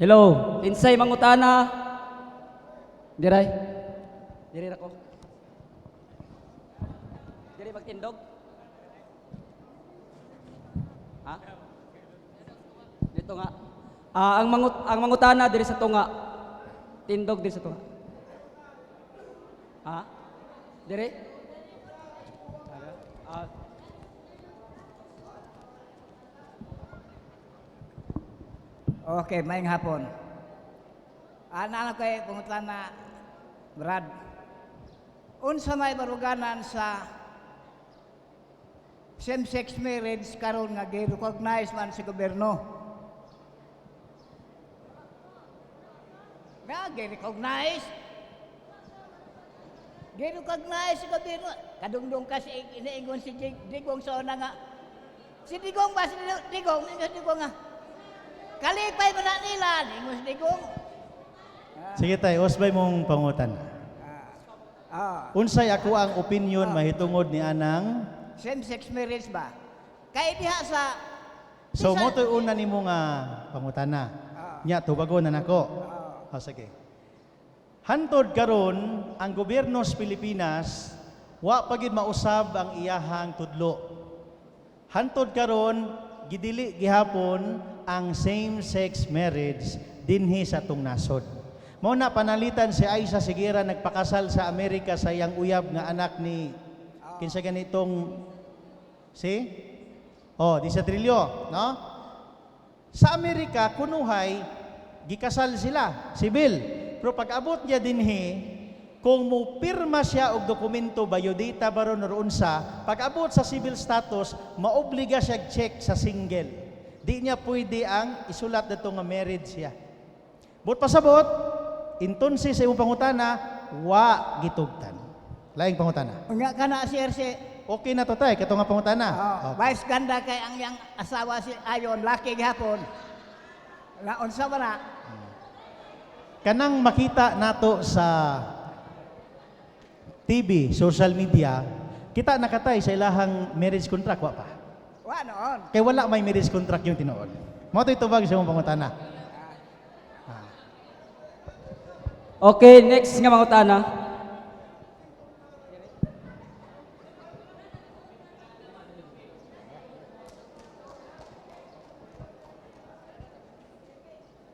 Hello, insay mangutana. Diray. Diri ako. Diri magtindog. Ha? Dito nga. Ang mangutana diri sa tunga. Tindog diri sa tunga. Ha? Diri? Okay, maayong hapon. Ana kay pangutlan na Brad. Unsa may baruganan sa same-sex marriage karon nga gi-recognize man sa gobyerno? Nga gi-recognize? Gi-recognize sa gobyerno. Kadungdong kasi iniingon si Digong sa una nga. Si Digong ba? Si Digong nga. Kalipay mo na nila, ningus Digong. Sige tayo, usbay mong pangutan. Unsay ako ang opinion mahitungod ni anang? Same-sex marriage ba? Kaya diha sa... So, mo to'y una ni mo nga pangutana. Nya, tubago na nako. Sige. Hantod karon ang gobyerno sa Pilipinas, wa pagid mausab ang iyahang tudlo. Hantod karon gidili gihapon ang same-sex marriage dinhi sa atong nasod. Mao na panalitan si Aisha Sigira nagpakasal sa Amerika sa iyang uyab nga anak ni kinsa ganitong di sa trilyo, no? Sa Amerika kunuhay gikasal sila, sibil. Pero pag-abot niya dinhi, kung mo pirma siya og dokumento, biodata baron or unsa, pag-abot sa civil status, maobliga siya check sa single. Di niya pwede ang isulat dito nga married siya. But pasabot, intonsi sa imong pangutana, wa gitugtan. Laing pangutana. Nga ka na, sir, si... Okay na to tay, kato nga pangutana. Vice ganda kay ang yang asawa si Ayon, laki gihapon. Unsa ba na? Kanang makita nato sa TV, social media, kita nakatay sa ilahang marriage contract, wa pa. Wa noon. Kaya wala may marriage contract yung tinuod. Mo to'y tubag sa imong pangutana. Okay, next nga mangutana.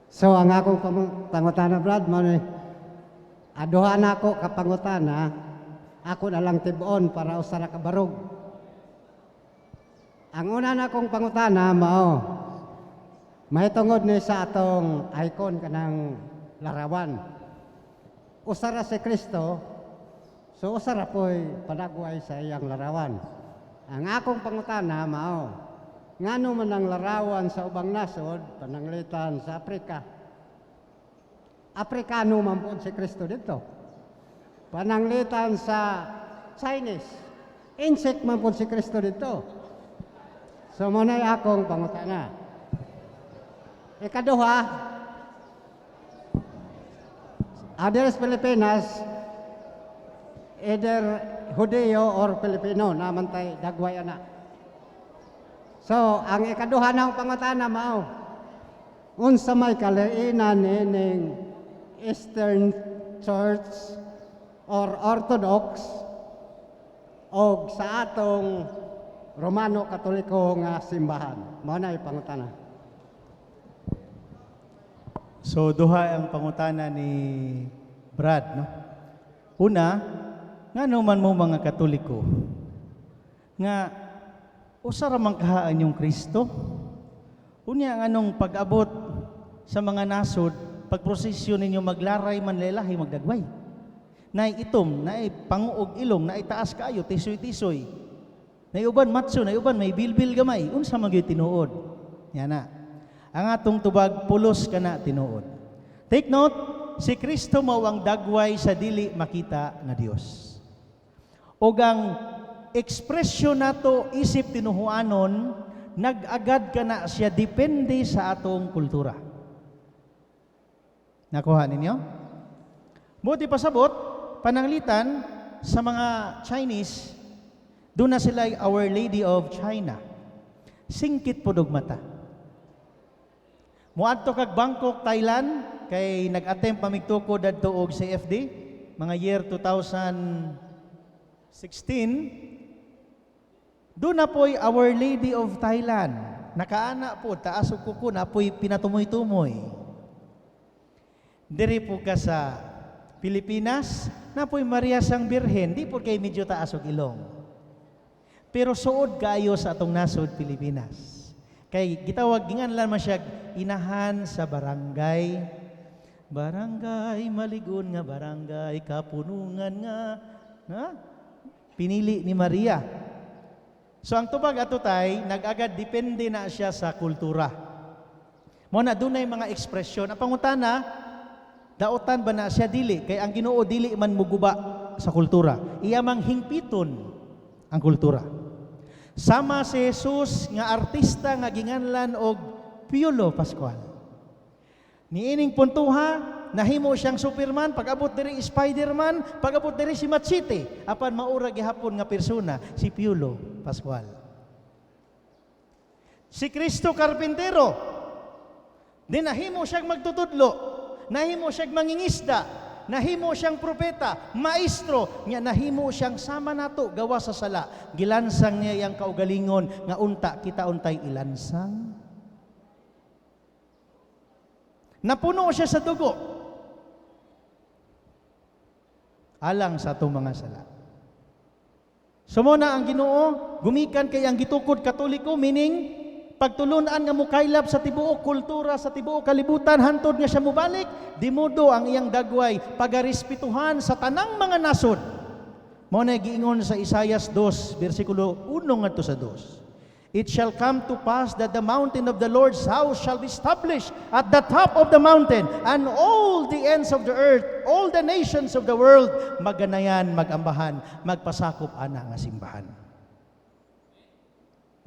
So ang akong pangutana, Brad, aduha na ako kapangutana, ako na lang tibon para usara ka barog. Ang una na akong pangutana, mahitungod ni sa atong icon kanang larawan. Usara si Kristo, so usara po'y padagway sa iyang larawan. Ang akong pangutana, ngano man ang larawan sa ubang nasod, pananglitan sa Afrika. Afrikano man po si Kristo dito. Pananglitan sa Chinese, insect man po si Kristo dito. So muna'y akong pangutana. Ikaduha, Aderes Pilipinas, either Hudeo or Filipino, naman tayo dagway anak. So, ang ikaduha ng pangutana unsa may kalainan ining Eastern Church or Orthodox o sa atong Romano Katoliko nga simbahan. Mao na pangutana. So, duha ang pangutana ni Brad, no? Una, ngano man mo mga Katoliko nga usara man kahaan yung Kristo. Unya anong pag-abot sa mga nasod, pagprosesyon ninyo maglaray man lelahi magdagway. Nay itom, nay panguog ilong, nay taas kaayo, tisoy-tisoy. Nay uban matso, nay uban may bilbil gamay. Unsa man gyud tinuod? Yan na. Ang atong tubag pulos kana tinuod. Take note, si Kristo mao ang dagway sa dili makita nga Dios. Og ang ekspresyon nato isip tinuhuanon, nag-agad ka na siya depende sa atong kultura. Nakuha ninyo? Buti pasabot, pananglitan sa mga Chinese, doon na sila Our Lady of China. Singkit po mata. Muadto kag Bangkok, Thailand, kay nag-attempt pamigtukod adto og CFD mga year 2016. Doon na po'y Our Lady of Thailand. Nakaana po, taas og kuko na po'y pinatumoy-tumoy. Diri po ka sa Pilipinas, na po'y Maria sang Birhen, di po kay medyo taas og ilong. Pero suod kaayo sa atong nasod Pilipinas. Kay gitawag ginganlan man siya inahan sa barangay. Barangay maligon nga barangay kapunungan nga na pinili ni Maria. So ang tubag ato tay nag-agad depende na siya sa kultura. Mo na dunay mga ekspresyon. Ang pangutana, daotan ba na siya dili kay ang Ginoo dili man muguba sa kultura. Iya mang hingpiton ang kultura. Sama si Jesus nga artista nga ginganlan og Piolo Pascual. Niining puntuha, nahimo siyang Superman, pag-abot diri Spider-Man, pag-abot diri si Machete, apan maura gihapon nga persona si Piolo Pascual. Si Kristo Karpintero, di nahimo siyang magtutudlo, nahimo siyang mangingisda, nahimo siyang propeta, maestro, nga nahimo siyang sama nato gawa sa sala. Gilansang niya yang kaugalingon nga unta kita untay ilansang. Napuno siya sa dugo. Alang sa atong mga sala. Sumuna ang Ginoo, gumikan kay ang gitukod Katoliko, meaning pagtulunan nga mukaylap sa tibuok kultura, sa tibuok kalibutan, hantod nga siya mubalik, dimudo ang iyang dagway, pagarespetuhan sa tanang mga nasod. Mao na giingon sa Isaias 2, versikulo 1 ngadto sa 2. It shall come to pass that the mountain of the Lord's house shall be established at the top of the mountain, and all the ends of the earth, all the nations of the world, maganayan, magambahan, magpasakop ana nga simbahan.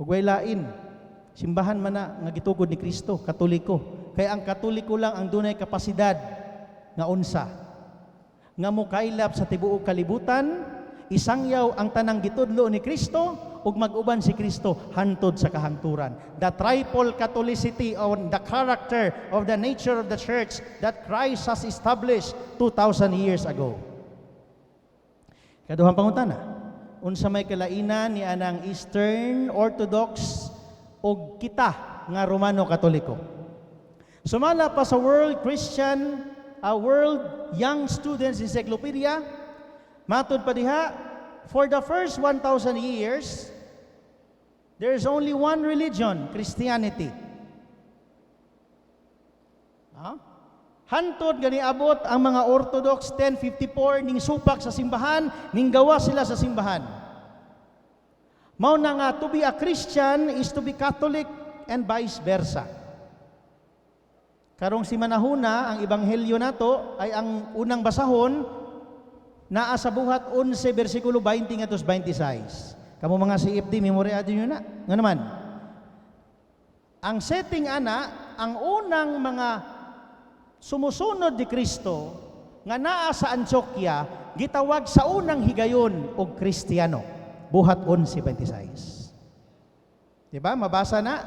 Ug way lain, simbahan man na nga gitugod ni Kristo, Katoliko. Kaya ang Katoliko lang ang dunay kapasidad nga unsa. Nga mukaylap sa tibuok kalibutan, isangyaw ang tanang gitudlo ni Kristo, ug mag-uban si Kristo hantod sa kahangturan. The triple Catholicity on the character of the nature of the church that Christ has established 2,000 years ago. Kaduhang pangutana, unsa may kalainan ni anang Eastern Orthodox o kita nga Romano Katoliko. Sumala pa sa World Christian, World Young Students Encyclopedia, matod pa diha, for the first 1,000 years, there is only one religion, Christianity. Hantod gani abot ang mga Orthodox 1054 ning supak sa simbahan, ning gawa sila sa simbahan. Mao na nga, to be a Christian is to be Catholic and vice versa. Karong si manahuna, ang ebanghelyo nato ay ang unang basahon naa sa buhat 11 bersikulo 20 ngadto 26. Kamo mga CFD memorya adyo na. Nga naman. Ang setting ana, ang unang mga sumusunod ni Kristo nga naa sa Antioquia gitawag sa unang higayon og Kristiyano. Buhat 11:26. Diba? Mabasa na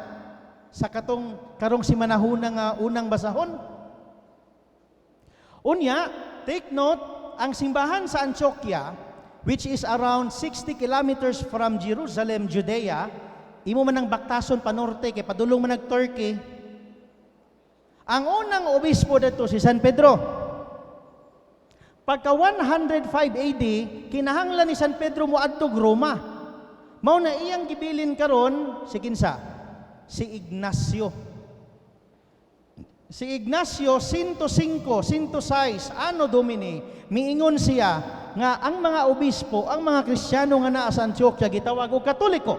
sa karong si manahuna nga unang basahon. Unya, take note, ang simbahan sa Antioquia, which is around 60 kilometers from Jerusalem, Judea, imo man ang baktason panorte kay padulong man nag-Turkey. Ang unang obispo dito si San Pedro. Pagka 105 AD, kinahanglan ni San Pedro moadtog Roma. Mao na iyang gibilin karon si kinsa? Si Ignacio. Si Ignacio 105, 106 Anno Domini, miingon siya nga ang mga obispo, ang mga Kristiyano nga naa sa Antioquia gitawag og Katoliko.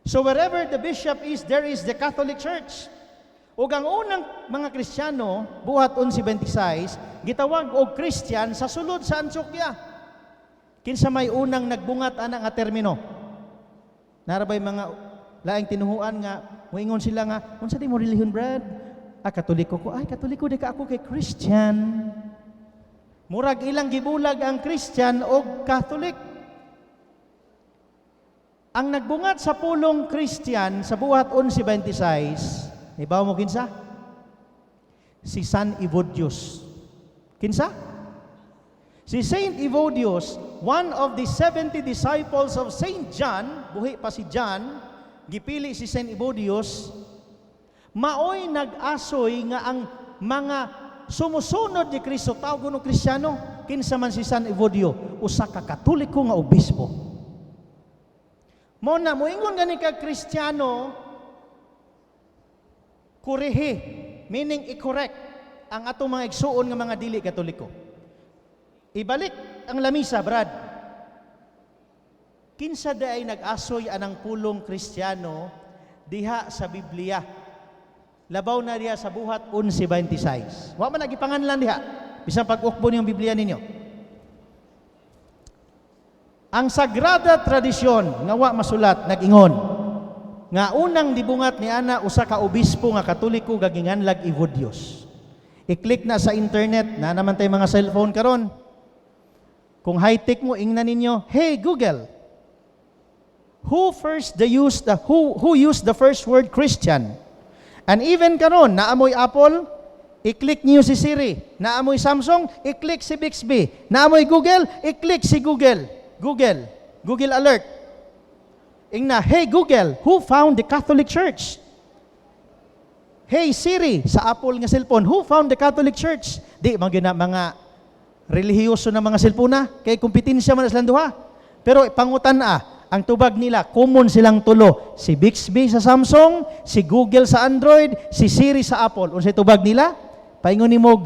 So wherever the bishop is, there is the Catholic Church. Ug ang unang mga Kristiyano buhat 11:26 gitawag og Christian sa sulod sa Antioquia. Kinsa may unang nagbungat ana nga termino? Narabay mga laing tinuhuan nga moingon sila nga unsa di mo relihiyon, brad? Katoliko ko. Ay, Katoliko di ka ako kay Christian. Murag ilang gibulag ang Christian o Catholic. Ang nagbungat sa pulong Christian sa buhat 11:26 Ibaw mo kinsa? Si San Evodius. Kinsa? Si Saint Evodius, one of the 70 disciples of Saint John, buhi pa si John, gipili si Saint Evodius, maoy nag-asoy nga ang mga sumusunod ni Kristo, tawag ng Kristiyano, kinsa man si San Evodio, usa ka Katoliko nga obispo. Mo na, moingon gani ka Kristiyano, kurihi, meaning i-correct ang atong mga igsuon nga mga dili Katoliko. Ibalik ang lamisa, Brad. Kinsa da ay nag-asoy anang pulong Kristiyano diha sa Biblia. Labaw na diha sa buhat 11:26. Wa man nagipanganlan diha. Bisan pag-ukbo niyong Biblia ninyo. Ang sagrada tradisyon nga wa masulat nag-ingon nga unang dibungat ni ana usa ka obispo nga Katoliko gaginganlag Evodius. I-click na sa internet na naman tay mga cellphone karon. Kung high-tech mo, ingnan ninyo, hey Google, who used the first word Christian? And even karon, naamoy Apple, i-click niyo si Siri. Naamoy Samsung, i-click si Bixby. Naamoy Google, i-click si Google. Google Alert. Ingna, hey Google, who found the Catholic Church? Hey Siri, sa Apple nga cellphone, who found the Catholic Church? Di, mga relihiyoso na mga cellphone kay kompetensya man silang duha. Pero pangutan ang tubag nila, common silang tulo. Si Bixby sa Samsung, si Google sa Android, si Siri sa Apple. Unsay tubag nila? Paingon nimog,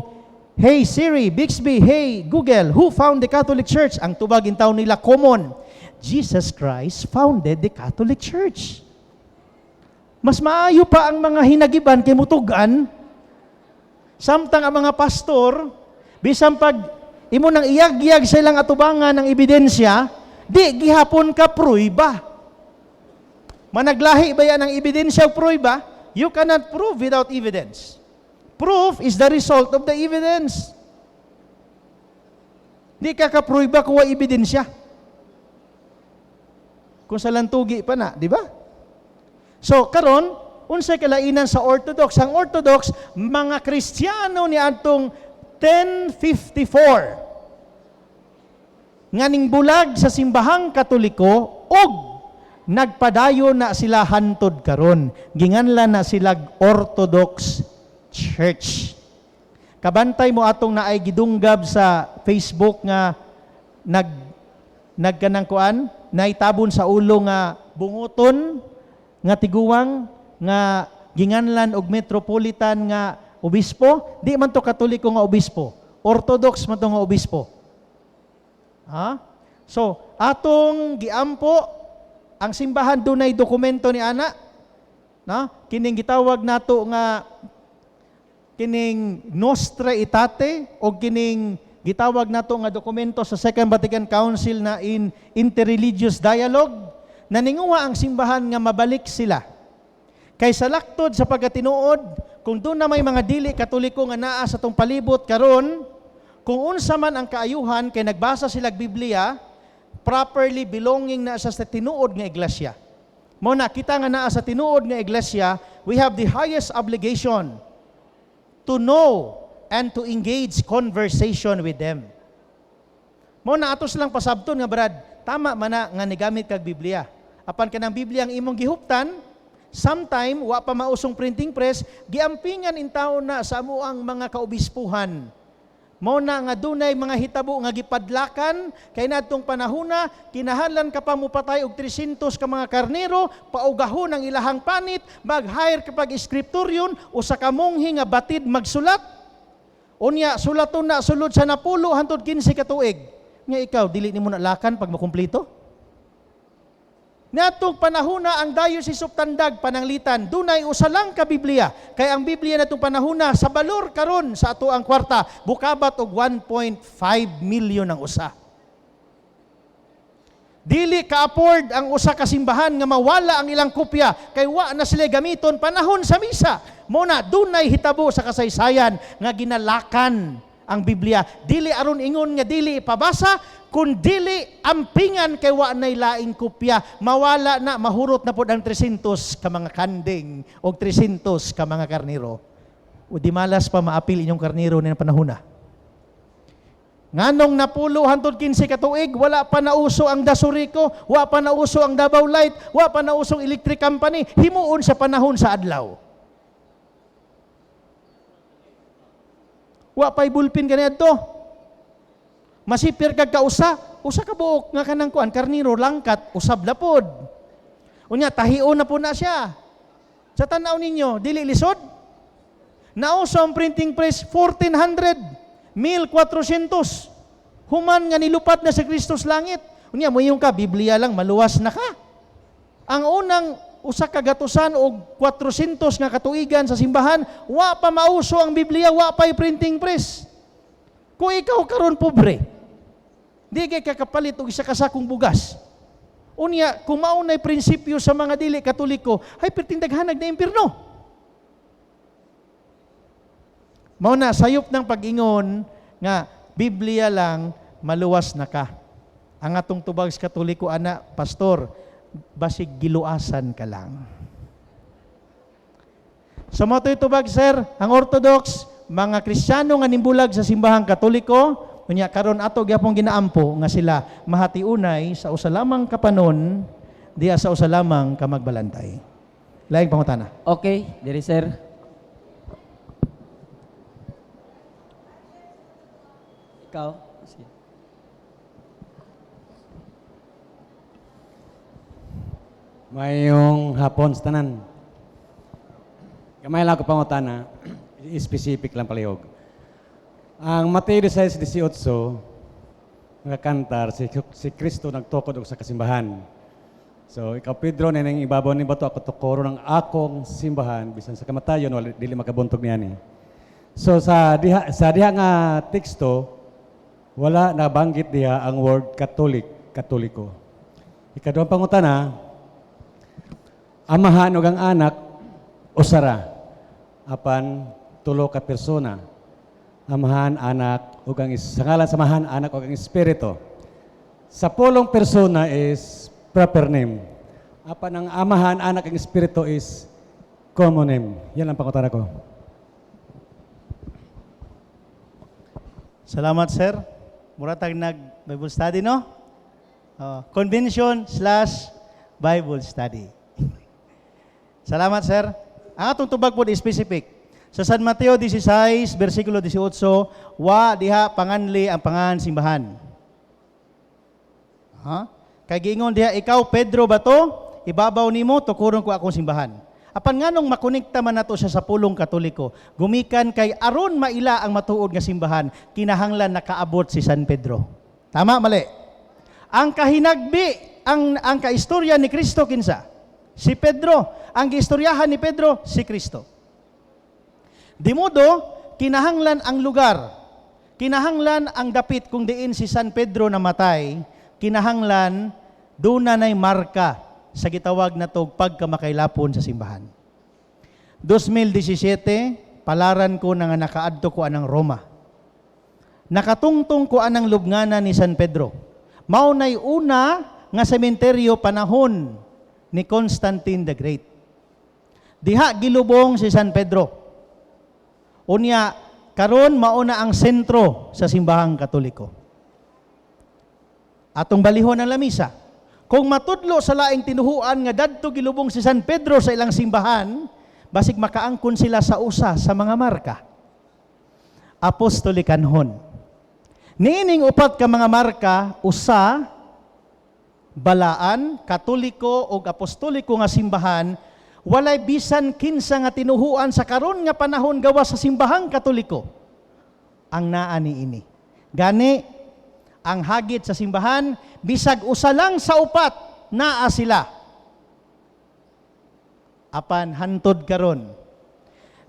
hey Siri, Bixby, hey Google, who found the Catholic Church? Ang tubag in taon nila, common. Jesus Christ founded the Catholic Church. Mas maayo pa ang mga hinagiban kay mutugan. Samtang ang mga pastor, bisan pag imo nang iyag-iyag sa ilang atubangan ng ebidensya, di gihapon ka pruiba. Managlahi ba yan ng ebidensya o pruiba? You cannot prove without evidence. Proof is the result of the evidence. Di ka kapruiba kung wa ebidensya. Kung sa lantugi pa na, di ba? So, karon, unsay kalainan sa Orthodox? Ang Orthodox, mga Kristiyano ni atong 1054 nganing bulag sa simbahang Katoliko og nagpadayo na sila hantod karon, ginganlan na sila Orthodox Church. Kabantay mo atong naay gidunggab sa Facebook nga nagkanang kuan, naitabon sa ulo nga bunguton nga tiguwang nga ginganlan og metropolitan nga obispo. Di man to Katoliko nga obispo, Orthodox man to nga obispo. So atong giampo ang simbahan dunay dokumento ni ana, kining gitawag nato nga kining Nostra Aetate o kining gitawag nato nga dokumento sa Second Vatican Council na in Interreligious Dialogue, naninguha ang simbahan nga mabalik sila. Kay sa laktod sa pagkatinuod, kung doon na may mga dili Katoliko nga naa sa tong palibot karon, kung unsa man ang kaayuhan kay nagbasa sila Biblia, properly belonging na sa tinuod nga iglesia. Mo na kita nga naa sa tinuod nga iglesia, we have the highest obligation to know and to engage conversation with them. Mo na atos lang pasabton nga Brad, tama man na nga nigamit kag Biblia. Apan kanang Biblia ang imong gihuptan, sometime wa pa mausong printing press, giampingan in taon na sa amuang mga kaobispuhan. Mao na nga dunay mga hitabo nga gipadlakan kay nadtong panahona kinahanglan ka pa mupatay og 300 ka mga karnero, paugahon ang ilahang panit, mag-hire kapag iskriptoryon o sa kamonghi nga batid magsulat. Unya sulaton na sulod sa napulo hangtod 15 ka tuig. Nga ikaw dili nimo na lakan pag makumpleto? Natong panahuna ang Diocese of Tandag pananglitan, dunay usa lang ka Biblia. Kay ang Biblia natong panahuna sa balor karon sa ato ang kwarta, bukabat og 1.5 million ang usa. Dili ka-afford ang usa ka simbahan nga mawala ang ilang kopya kay wa na sila gamiton panahon sa misa. Mo na dunay hitabo sa kasaysayan nga ginalakan ang Biblia. Dili aron ingon nga dili ipabasa, kun dili ampingan kay wa nay laing kopya, mawala na, mahurot na pod ang 300 ka mga kanding o 300 ka mga karniro. O di malas pa maapil inyong karniro ni panahon na. Nganong napulo hantod 15 ka tuig, wala pa nauso ang Dasuriko, wala pa nauso ang Davao Light, wala pa nauso ang electric company, himuon sa panahon sa adlaw. Wa pa'y bulpin ganito. Masipir kag kausa, usa ka buok nga kanang kuan karniro langkat usab na pod. Unya tahion na po na siya. Sa tanaw ninyo, dili lisod. Nauso ang printing press 1400, 1400. Human nga nilupat na sa Kristos langit. Unya mo yung ka Biblia lang maluwas na ka. Ang unang usa ka gatusan og 400 nga katuigan sa simbahan, wa pa mauso ang Biblia, wa pa'y printing press. Kung ikaw karon pobre, di kay kakapalit og isa ka sakong bugas. Unya, kung maunay prinsipyo sa mga dili Katoliko, ay perting daghanag na impierno. Mao na sayop ng pag-ingon nga Biblia lang maluwas na ka. Ang atong tubag sa Katoliko ana, pastor, basig giluasan ka lang. So mo tubag sir, ang Orthodox, mga Kristiyano nga nimbulag sa simbahang Katoliko, unya karon ato gyapon ginaampo nga sila mahatiunay sa usa lamang kapanon diya sa usa lamang ka magbalantay. Laing pangutana. Okay, diri sir. Ikaw? Sige. Mayong hapon sa tanan. Gamay lang ko pangutana, specific lang palihog. Ang Mateo 16:18, nga kantar, si Kristo nagtukod og sa kasimbahan. So, ikaw Pedro, neneng ibabaw ni bato ako tukoro ng akong simbahan, bisan sa kamatayon, wala dili makabuntog niyan eh. So, sa diha nga teksto, wala nabanggit diha ang word Katoliko. Ikaduhang pangutana, amahan ug ang anak usara apan tulo ka persona, amahan, anak ug ang sa ngalan samahan, anak ug ang espiritu. Sa pulong persona is proper name, apan ang amahan, anak ug espiritu is common name. Yan ang pangutana ko. Salamat sir. Muratag nag-Bible study no? Convention/Bible study. Salamat, sir. Ang atong tubag po specific. Sa San Mateo 16, versikulo 18, wa diha panganli ang pangan simbahan. Kay giingon diha, ikaw Pedro ba to? Ibabaw nimo tukuron ko akong simbahan. Apan nganong makonekta man nato siya sa pulong Katoliko, gumikan kay aron maila ang matuod nga simbahan, kinahanglan nakaabot si San Pedro. Tama, mali? Ang kahinagbi, ang kaistorya ni Kristo kinsa? Si Pedro. Ang giistoryahan ni Pedro, si Kristo. Di modo, kinahanglan ang lugar, kinahanglan ang dapit kung diin si San Pedro namatay, kinahanglan doon na nay marka sa gitawag na tog pagkamakailapon sa simbahan. 2017, palaran ko na nga nakaadto ko anang Roma. Nakatungtong ko anang lubnganan ni San Pedro. Mao nay una nga sementeryo panahon ni Constantine the Great. Diha gilubong si San Pedro. Unya, karon mauna ang sentro sa simbahang Katoliko. Atong balihon ang lamisa. Kung matudlo sa laing tinuhuan nga dadto gilubong si San Pedro sa ilang simbahan, basig makaangkon sila sa usa sa mga marka. Apostolikanhon. Niining upat ka mga marka, usa, balaan, Katoliko o apostoliko nga simbahan, walay bisan kinsa nga tinuhuan sa karon nga panahon gawa sa simbahang Katoliko. Ang naa niini. Gani, ang hagit sa simbahan, bisag usa lang sa upat, naa sila. Apan hantod karon.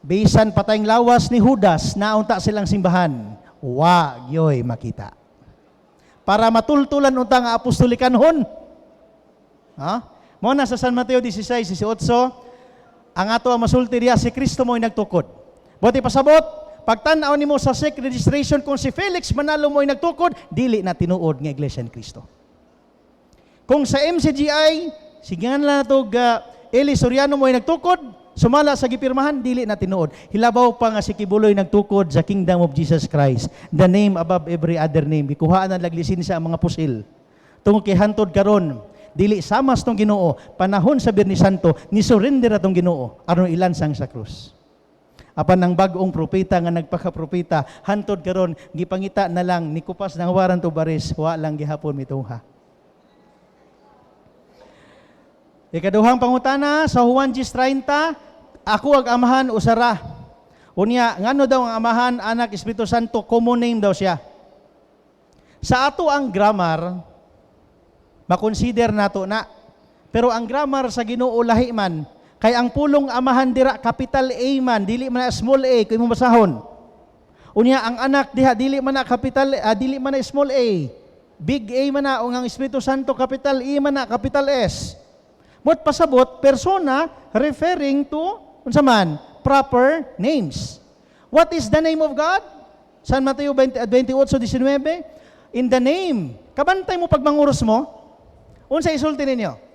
Bisan patayng lawas ni Judas, naunta silang simbahan. Wa gyoy makita. Para matultulan unta nga apostolikanhon. Mo na sa San Mateo 16:18, ang ato ang masulti diya si Kristo mo'y nagtukod. Buti pasabot, pagtan-aw nimo sa SEC registration kung si Felix Manalo mo'y nagtukod, dili na tinuod nga Iglesia ni Cristo. Kung sa MCGI, sigan lang na ito, Eli Soriano mo'y nagtukod, sumala sa gipirmahan, dili na tinuod. Hilabaw pa nga si Kibuloy nagtukod sa Kingdom of Jesus Christ, the name above every other name. Ikuhaan ang laglisin sa mga pusil. Tungkol kay hantod karon, dili samas tong Ginoo, panahon sa Biyernes Santo, ni surrender atong Ginoo aron ilansang sa krus. Apan ang bagong propeta nga nagpakapropeta, hantod karon gipangita na lang ni kupas ng waran to baris, wa lang gihapon mitungha. Ikaduhang pangutana sa Juan 10:30, ako ag amahan usara. Unya, ngano daw ang amahan, anak, Espiritu Santo, common name daw siya. Sa ato ang grammar, makonsider nato na. Pero ang grammar sa Ginoo lahi man, kay ang pulong amahan dira capital A man, dili man na small a kay mo basahon. Unya ang anak diha dili man na capital dili man na small a. Big A man na, o ang Espiritu Santo capital E man na, capital S. Mo't pasabot, persona referring to, unsa man, proper names. What is the name of God? San Mateo 28:19? In the name. Kabantay mo pag manguros mo, unsa isulti ninyo?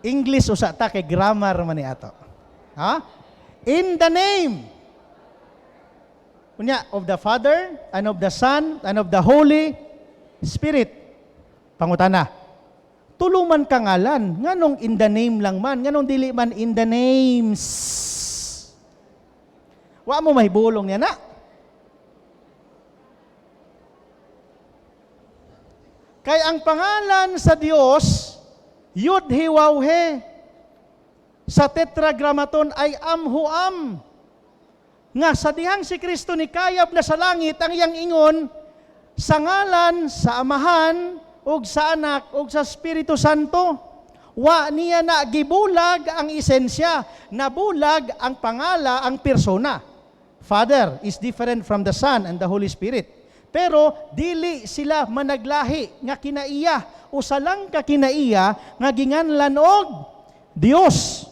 English usa ta kay grammar man ni ato. Ha? In the name. Unya, of the Father, and of the Son, and of the Holy Spirit. Pangutana. Tuluman kangalan, nganong in the name lang man, nganong dili man in the names. Wa mo mahibulong niya na. Kay ang pangalan sa Dios, Yud He Waw He, sa Tetragrammaton ay Amhuam. Nga sa dihang si Kristo ni kayab na sa langit, ang iyang ingon, sa ngalan, sa Amahan, ug sa Anak, ug sa Espiritu Santo. Wa niya na gibulag ang esensya, nabulag ang pangala, ang persona. Father is different from the Son and the Holy Spirit. Pero dili sila managlahi nga kinaiya, usa lang ka kinaiya nga ginganlan og Dios.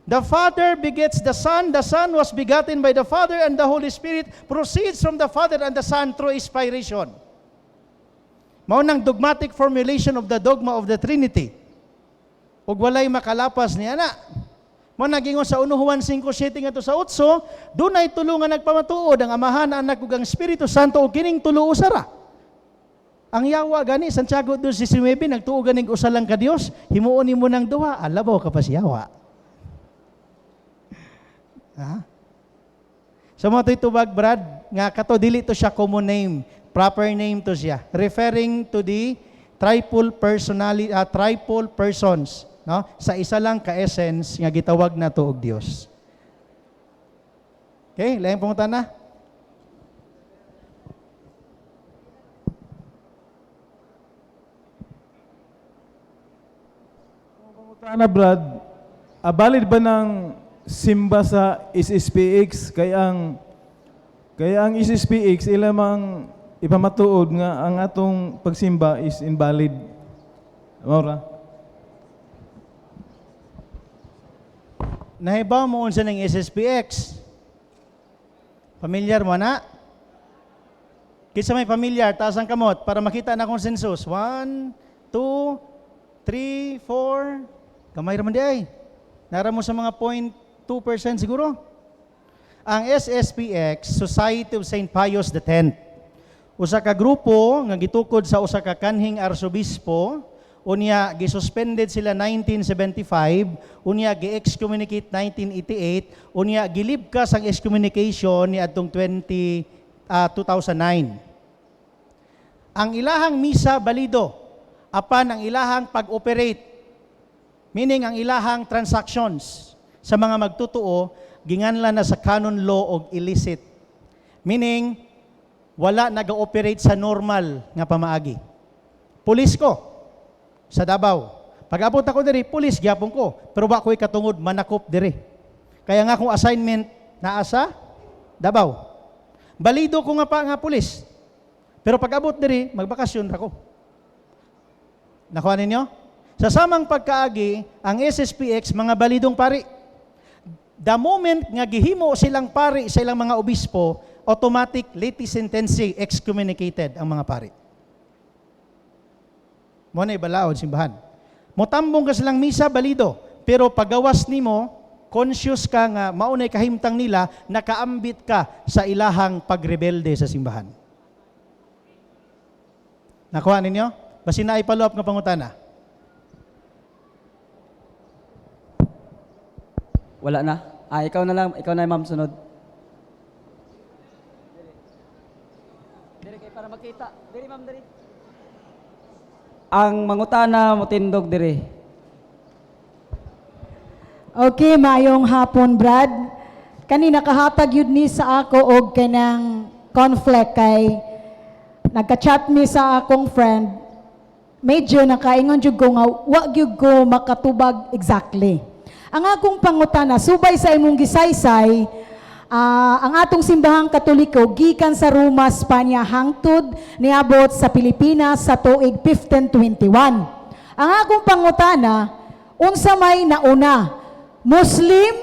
The Father begets the Son was begotten by the Father, and the Holy Spirit proceeds from the Father and the Son through inspiration. Mao nang dogmatic formulation of the dogma of the Trinity. Ug walay makalapas niya na. Mao nagingon sa 1 Juan 5:7 ngadto sa 8, dunay tulo nga nagpamatuod, ang Amahan, Anak ug ang Espiritu Santo, ug kining tulo usara. Ang yawa gani Santiago 2:19 nagtuo ganing usa lang ka Dios, himuon nimo nang duha, alabaw ka pa sa yawa. Ha? So mo to'y tubag, Brad, nga kato dili to siya common name. Proper name to siya, referring to the triple persons, no? Sa isa lang ka essence nga gitawag nato og Dios. Okay, lain pungutan na. Pungutan na, Brad. Valid ba ng simba sa SSPX kaya ang SSPX ilamang ipamatuod nga ang atong pagsimba is invalid. Maura? Nahibaw mo unsa ng SSPX? Familiar mo na? Kinsa may familiar, taas ang kamot para makita na konsensus. 1, 2, 3, 4. Kamay raman di ay. Nara mo sa mga 0.2% siguro. Ang SSPX, Society of St. Pius X. Usa ka grupo nga gitukod sa usa ka kanhing arsobispo, unya gisuspended sila 1975, unya gi-excommunicate 1988, unya gilibkas ang excommunication ni adtong 2009. Ang ilahang misa balido, apan ang ilahang pag-operate, meaning ang ilahang transactions sa mga magtutuo, ginganlan na sa canon law og illicit. Meaning, wala nag-ooperate sa normal nga pamaagi. Pulis ko sa Davao. Pag-abot ako diri, pulis gyapon ko. Pero wa ko'y katungod manakop diri. Kaya nga kung assignment naa sa Davao. Balido ko nga pa nga pulis. Pero pag-abot diri, magbakasyon ra ko. Nakuha ninyo? Sa samang pagkaagi, ang SSPX mga balidong pari. The moment nga gihimo silang pari sa ilang mga obispo, automatic leti sentency excommunicated ang mga pari. Mo na ibalaod simbahan. Motambong ka silang misa balido, pero pagawas nimo, conscious ka nga maunay kahimtang nila, nakaambit ka sa ilahang pagrebelde sa simbahan. Nakuha ninyo? Basi na ipalop nga pangutana. Wala na. Ikaw na lang, ikaw na ma'am sunod. Diri kay para makita. Diri ma'am, diri. Ang mangutana mo tindog diri. Okay, maayong hapon, Brad. Kanina kahatag yun ni sa ako og kanang conflict kay nagka-chat mi sa akong friend. Medyo nakaingon jud ko nga wa gyud ko makatubag exactly. Ang akong pangutana, subay sa imong gisaysay, ang atong simbahang Katoliko gikan sa Roma, Spanya hangtod niabot sa Pilipinas sa tuig 1521. Ang akong pangutana, unsa may nauna, Muslim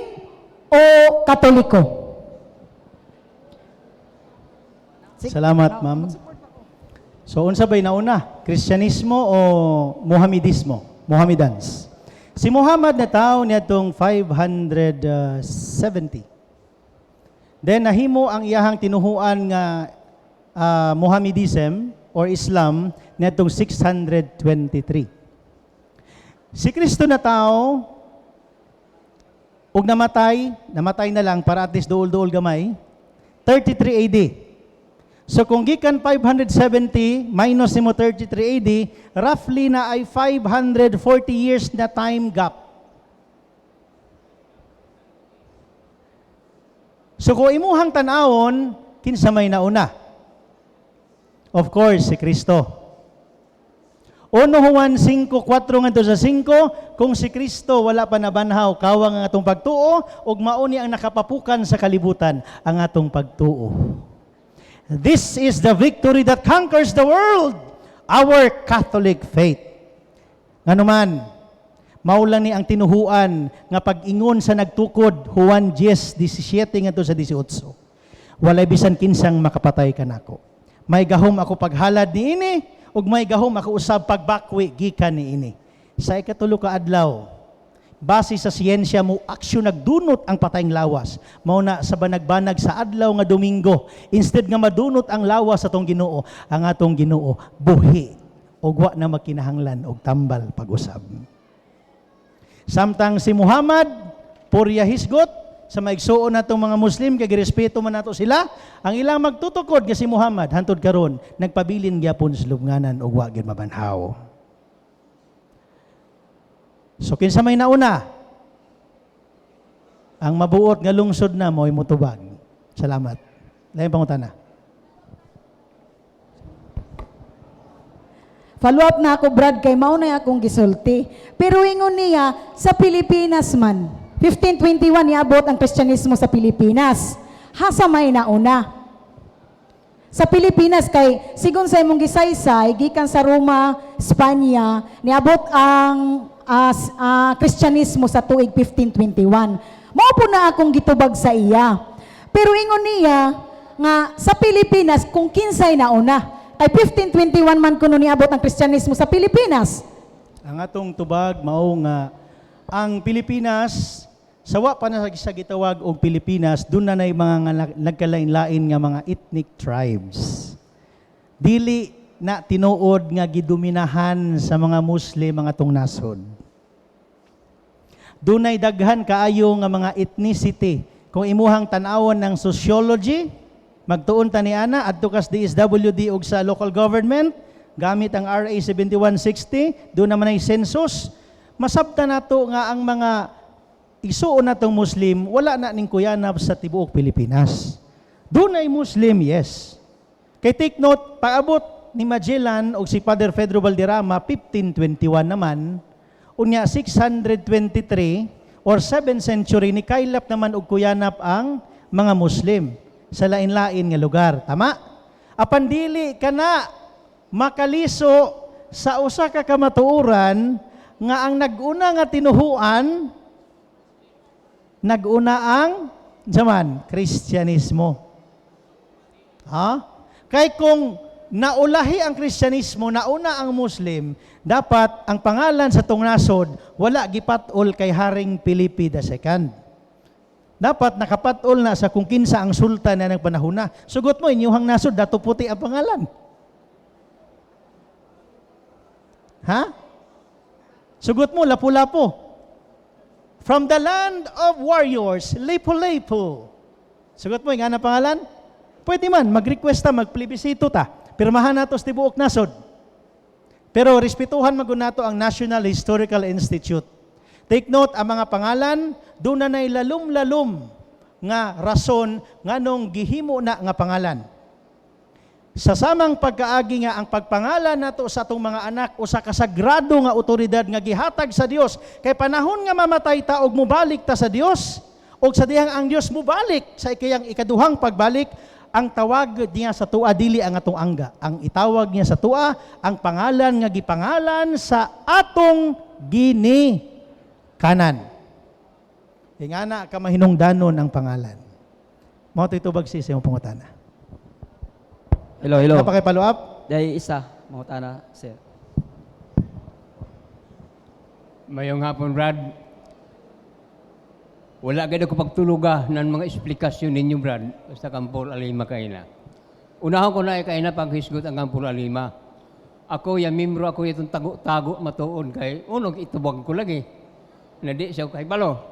o Katoliko? Salamat, ma'am. So, unsa ba'y nauna? Kristyanismo o Mohamedismo? Mohammedans. Si Muhammad na tao niya itong 570. Then, nahimo ang iyahang tinuhuan nga Mohammedism or Islam niya itong 623. Si Kristo na tao, ug namatay na lang para at least duol-duol gamay, 33 AD. So kung gikan 570 minus mo 33 AD, roughly na ay 540 years na time gap. So kung imuhang tanawon, kinsa may nauna? Of course, si Kristo. 1 Juan 5:4 ngadto sa 5, kung si Kristo wala pa nabanhaw, kawang ang atong pagtuo, ug mauni ang nakapapukan sa kalibutan ang atong pagtuo. This is the victory that conquers the world, our Catholic faith. Nganuman, maulan ni ang tinuhuan nga pag-ingon sa nagtukod, Juan 10:17 ngadto sa 18. Walay bisan kinsang makapatay kanako. May gahom ako paghalad niini, ug may gahom ako usab pagbakwi gikan niini. Sa ikatulo ka adlaw, base sa siyensya mo, aksyon nagdunot ang patayng lawas. Mauna sa banagbanag sa adlaw nga Domingo, instead nga madunot ang lawas sa atong Ginoo, ang atong Ginoo buhi ug wa na makinahanglan og tambal pag-usab. Samtang si Muhammad purya hisgot sa maigsuon natong mga Muslim kay girespeto man nato sila, ang ilang magtutukod nga si Muhammad hantud karon nagpabilin gyapon sa lubnganan ug wa gyud mabanhaw. So kinsa may nauna? Ang mabuot nga lungsod na mo'y mutubag. Salamat. Lain pangutana. Follow up na ako, Brad, kay mao na akong gisulti. Pero ingon niya, sa Pilipinas man, 1521 niabot ang Kristyanismo sa Pilipinas. Hasa may nauna? Sa Pilipinas, kay sigon sa imong gisaysay, gikan sa Roma, Spanya, niabot ang Kristyanismo sa tuig 1521. Mao po na akong gitubag sa iya. Pero ingon niya nga sa Pilipinas kung kinsay nauna. Kay 1521 man kuno niabot ang Kristyanismo sa Pilipinas. Ang atong tubag mao nga ang Pilipinas sawa pa na sa gitawag og Pilipinas, doon na nay mga nagkalain-lain nga mga ethnic tribes. Dili na tinuod nga gidominahan sa mga Muslim ang atong nasod. Dunay daghan kaayo nga mga ethnicity. Kung imuhang tan-awon ng sociology, magtuon ta ni ana adto kas DSWD ug sa local government gamit ang RA 7160, doon naman ay census. Masabtan nato nga ang mga isuon natong Muslim wala na ning kuyanap sa tibuok Pilipinas. Doon ay Muslim, yes. Kay take note, paabot ni Mejillano o si Father Pedro Valderrama, 1521 naman, unya 623 or 7th century, ni kailap naman og kuyanap ang mga Muslim sa lain-lain nga lugar. Tama? Apan dili kana makaliso sa usa ka ka matuoran nga ang nag-una nga tinuhuan naguna ang zaman, Kristyanismo. Ha? Kay kung naulahi ang Kristyanismo, nauna ang Muslim, dapat ang pangalan sa tong nasod wala gipatol kay Haring Pilipi II. Dapat nakapatol na sa kung kinsa ang sultan na nagpanahuna. Sugot mo, inyuhang nasod, dato puti ang pangalan. Ha? Sugot mo, Lapu-Lapu. From the land of warriors, Lepo-Lepo. Sugot mo, nga na pangalan? Pwede man, mag-request ta, mag-plebisito ta. Pirmahan nato sa tibuok nasod. Pero respetuhan magunato ang National Historical Institute. Take note, ang mga pangalan, doon na lalum-lalum nga rason nga nung gihimo na nga pangalan. Sa samang pagkaagi nga ang pagpangalan nato sa atong mga anak o sa kasagrado nga otoridad nga gihatag sa Dios kay panahon nga mamatay ta og mubalik ta sa Dios o sa dihang ang Dios mubalik sa ikayang ikaduhang pagbalik, ang tawag niya sa tua dili ang atong angga. Ang itawag niya sa tua ang pangalan nga gipangalan sa atong ginikanan. Ingana ka mahinungdanon ang pangalan. Mao to'y tubag sa imong pangutana. Hello, hello. Napaki-follow up? Day isa, mangutana, sir. Mayong hapon, Brad. Wala gid ako pagtuluga ng mga eksplikasyon ninyo, Brad, sa Kampol Alima kaina. Unahon ko na kaina paghisgot ang Kampol Alima. Ako, membro ako itong tago-tago matuon kay unong itubag ko lagi. Nadi siya kay balo.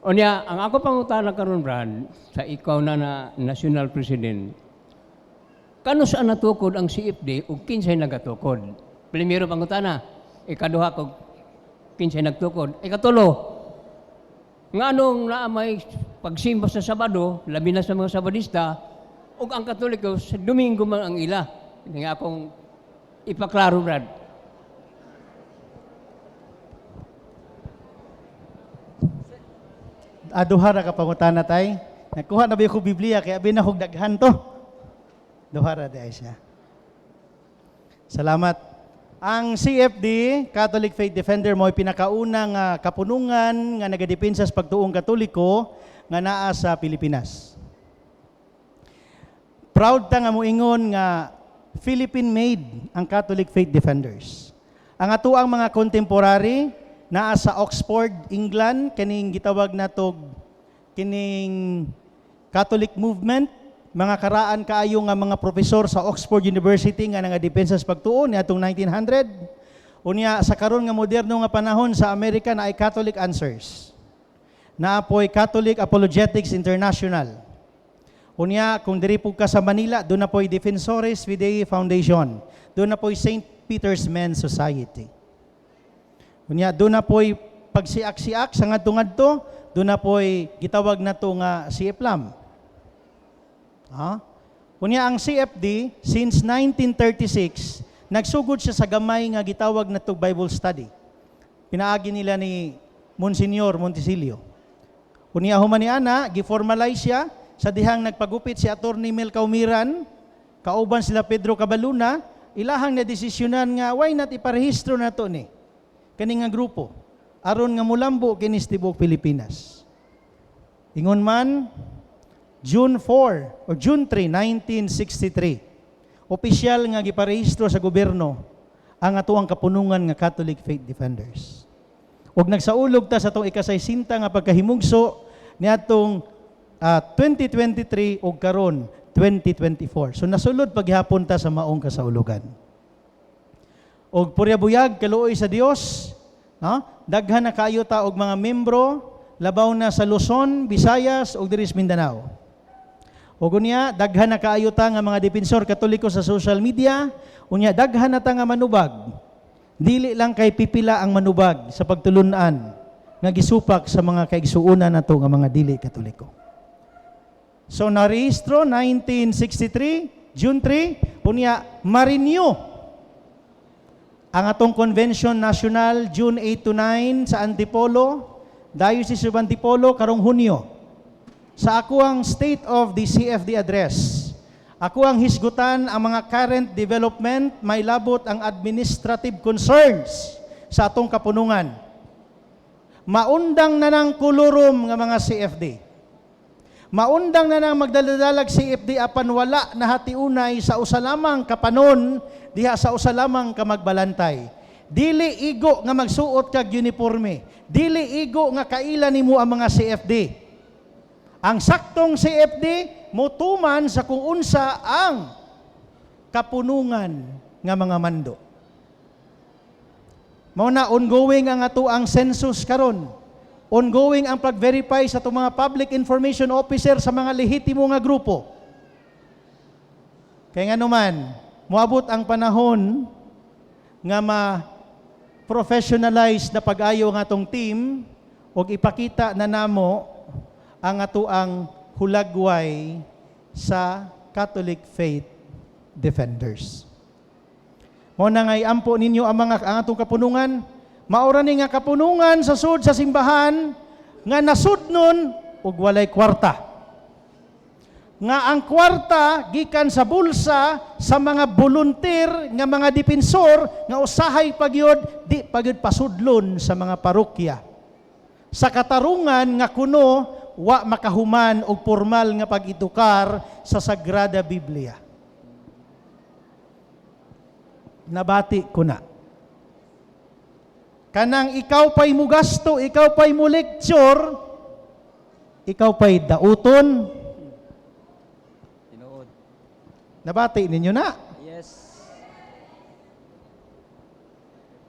Unya, ang ako pangutana karon, Brad, sa ikaw na National President, kano saan natukod ang CFD o kinsay nagatukod? Primero pangutana, ikaduha ko kinsay nagtukod. Ikatulo, nga nung naamay pagsimba sa Sabado, labi na sa mga Sabadista, o ang Katoliko, sa Domingo man ang ila. Hindi nga akong ipaklaro, Brad. Duhara ka pangutana tay. Nakuha na ba yung Biblia kaya binahog daghan to. Duhara di ay siya. Salamat. Ang CFD, Catholic Faith Defender mo, ay pinakaunang kapunungan nga nagadepensa sa pagtuong Katoliko nga naa sa Pilipinas. Proud ta nga moingon nga Philippine-made ang Catholic Faith Defenders. Ang atuang mga contemporary naa sa Oxford, England, kining gitawag natog kining Catholic movement, mga karaan kaayo nga mga profesor sa Oxford University nga nagadepensa sa pagtuon niadtong 1900. Unya sa karon nga moderno nga panahon sa Amerika na ay Catholic Answers. Naapoy Catholic Apologetics International. Unya kung diri po ka sa Manila, doon na po'y Defensores Fidei Foundation. Doon na po'y St. Peter's Men's Society. Unya doon na po'y pagsiak-siak sa ngadto-ngadto, doon na po'y gitawag na to nga CFLAM. Unya ang CFD, since 1936, nagsugod siya sa gamay nga gitawag na to Bible study. Pinaagi nila ni Monsignor Montesilio. Unya human ni ana, giformalize siya sa dihang nagpagupit si Attorney Mel Kaumiran, kauban sila Pedro Cabaluna, ilahang na desisyonan nga why not iparehistro na to ni kani nga grupo aron nga mulambo kini sa tibuok Pilipinas. Ingon man June 4 o June 3, 1963, opisyal nga giparehistro sa gobyerno ang atuang kapunungan nga Catholic Faith Defenders. Ug nagsaulog ta sa atong ikasaysinta nga pagkahimugso niadtong 2023 ug karon 2024. So nasulod paghapon ta sa maong kasaulugan. Og puryabuyag kaluoy sa Dios, no? Daghan na kaayo ta og mga membro labaw na sa Luzon, Visayas ug diri sa Mindanao. Ug unya daghan na kaayo ta nga mga depensor Katoliko sa social media, unya daghan na ta nga manubag. Dili lang kay pipila ang manubag sa pagtulunan nga gisupak sa mga kaigsuonan nato nga mga dili Katoliko. So narehistro 1963, June 3, unya ma-renew ang atong Convention National June 8 to 9 sa Antipolo, Diocese of Antipolo karong Hunyo. Sa ako ang State of the CFD Address, ako ang hisgutan ang mga current development, may labot ang administrative concerns sa atong kapunungan. maundang na ng kulurom nga mga CFD. Maundang na ng magdaladalag CFD apan wala na hatiunay sa usa lamang kapanon diha sa usa lamang ka magbalantay. Dili igo nga magsuot kag uniforme. Dili igo nga kaila nimo ang mga CFD. Ang saktong CFD motuman sa kung unsa ang kapunungan nga mga mando. Mao na ongoing ang ato ang census karon. Ongoing ang pag-verify sa itong mga public information officer sa mga lehitimo nga grupo. Kaya nga naman, muabot ang panahon nga ma-professionalize na pag-ayo nga itong team o ipakita na namo ang ato ang hulagway sa Catholic Faith Defenders. Mo na ngay ampo ninyo ang atong kapunungan. Maura ni nga kapunungan sa sud sa simbahan nga nasudnon og walay kwarta. Nga ang kwarta gikan sa bulsa sa mga volunteer nga mga depensor nga usahay pagyod di pagyod pasudlon sa mga parokya. Sa katarungan nga kuno wa makahuman og formal nga pag-edukar sa Sagrada Biblia. Nabati ko na. Kanang ikaw pa'y mugasto, ikaw pa'y mo lecture, ikaw pa'y dauton. Tinuod. Nabati ninyo na. Yes.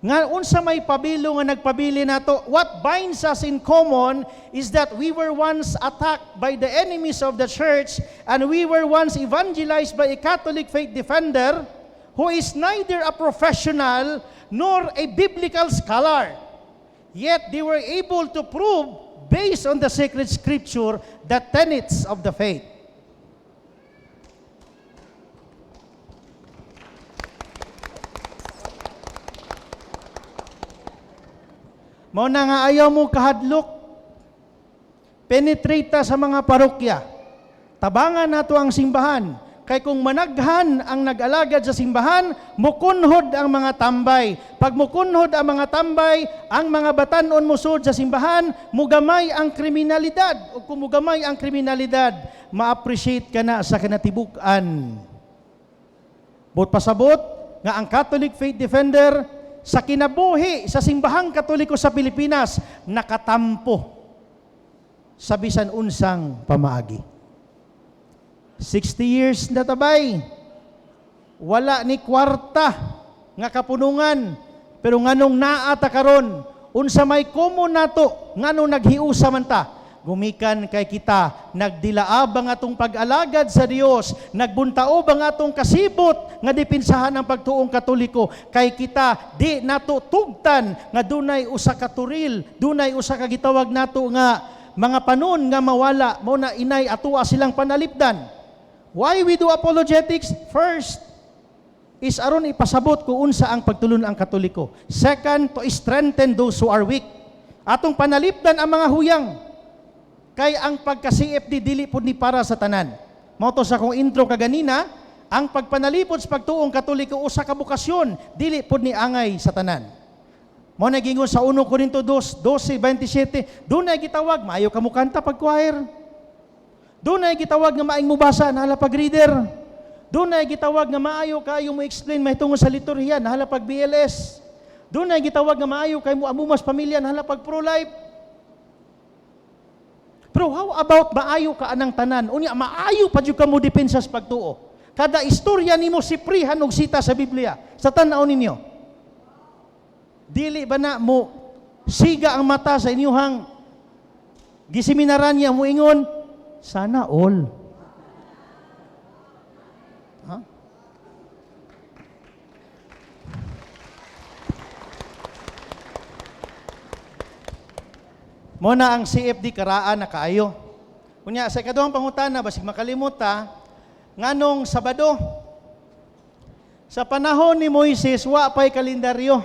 Nga unsa may pabilo nga nagpabili nato, what binds us in common is that we were once attacked by the enemies of the church and we were once evangelized by a Catholic faith defender who is neither a professional nor a biblical scholar. Yet they were able to prove, based on the sacred scripture, the tenets of the faith. Mao na nga ayaw mo kahadlok, penetrate sa mga parokya. Tabangan nato ang simbahan. Kay kung managhan ang nag-alagad sa simbahan, mukunhod ang mga tambay. Pag mukunhod ang mga tambay, ang mga batanon musod sa simbahan, mugamay ang kriminalidad. O kung mugamay ang kriminalidad, ma-appreciate ka na sa kinatibukan. But pasabot nga ang Catholic Faith Defender sa kinabuhi sa simbahang Katoliko sa Pilipinas nakatampo sa bisan unsang pamaagi. 60 years na tabay. Wala ni kwarta nga kapunungan. Pero nganong naata karon, unsa may common nato, nganong naghiusa man ta. Gumikan kay kita, nagdilaab ang atong pag-alagad sa Dios, nagbuntaob ang atong kasibot nga dipinsahan ang pagtuong Katoliko. Kay kita di nato tugtan nga dunay usa ka turil, dunay usa ka gitawag nato nga mga panon nga mawala, mo na inay atuwa silang panalipdan. Why we do apologetics? First, is aron ipasabot kung unsa ang pagtulon ang Katoliko. Second, to strengthen those who are weak. Atong panalipdan ang mga huyang. Kay ang pagka-CFD dili pud ni para sa tanan. Mao to sa kong intro kaganina, ang pagpanalipod sa pagtuong Katoliko usa ka bukasyon, dili pud ni angay sa tanan. Mao na gingon sa 1 Corinto 2:12-27, dunay gitawag maayo ka mo kanta pag choir. Dunay gitawag nga maayong mubasa nahala pag reader. Dunay gitawag nga maayo kayo mo explain mahitungod sa liturhiya nahala pag BLS. Dunay gitawag nga maayo kay mo amumas pamilya nahala pag pro-life. Pero how about maayo ka anang tanan? Unya maayo pa jud ka mo depensa sa pagtuo. Kada istorya nimo siprihan og sita sa Biblia. Sa tan-aw ninyo. Dili ba na mo siga ang mata sa inyong giseminaran niya mo ingon sana all. Ha? Mo na ang CFD karaan na kaayo. Kunya sa ikaduhang pangutana basig makalimot ta nganong Sabado. Sa panahon ni Moises wa pay kalendaryo.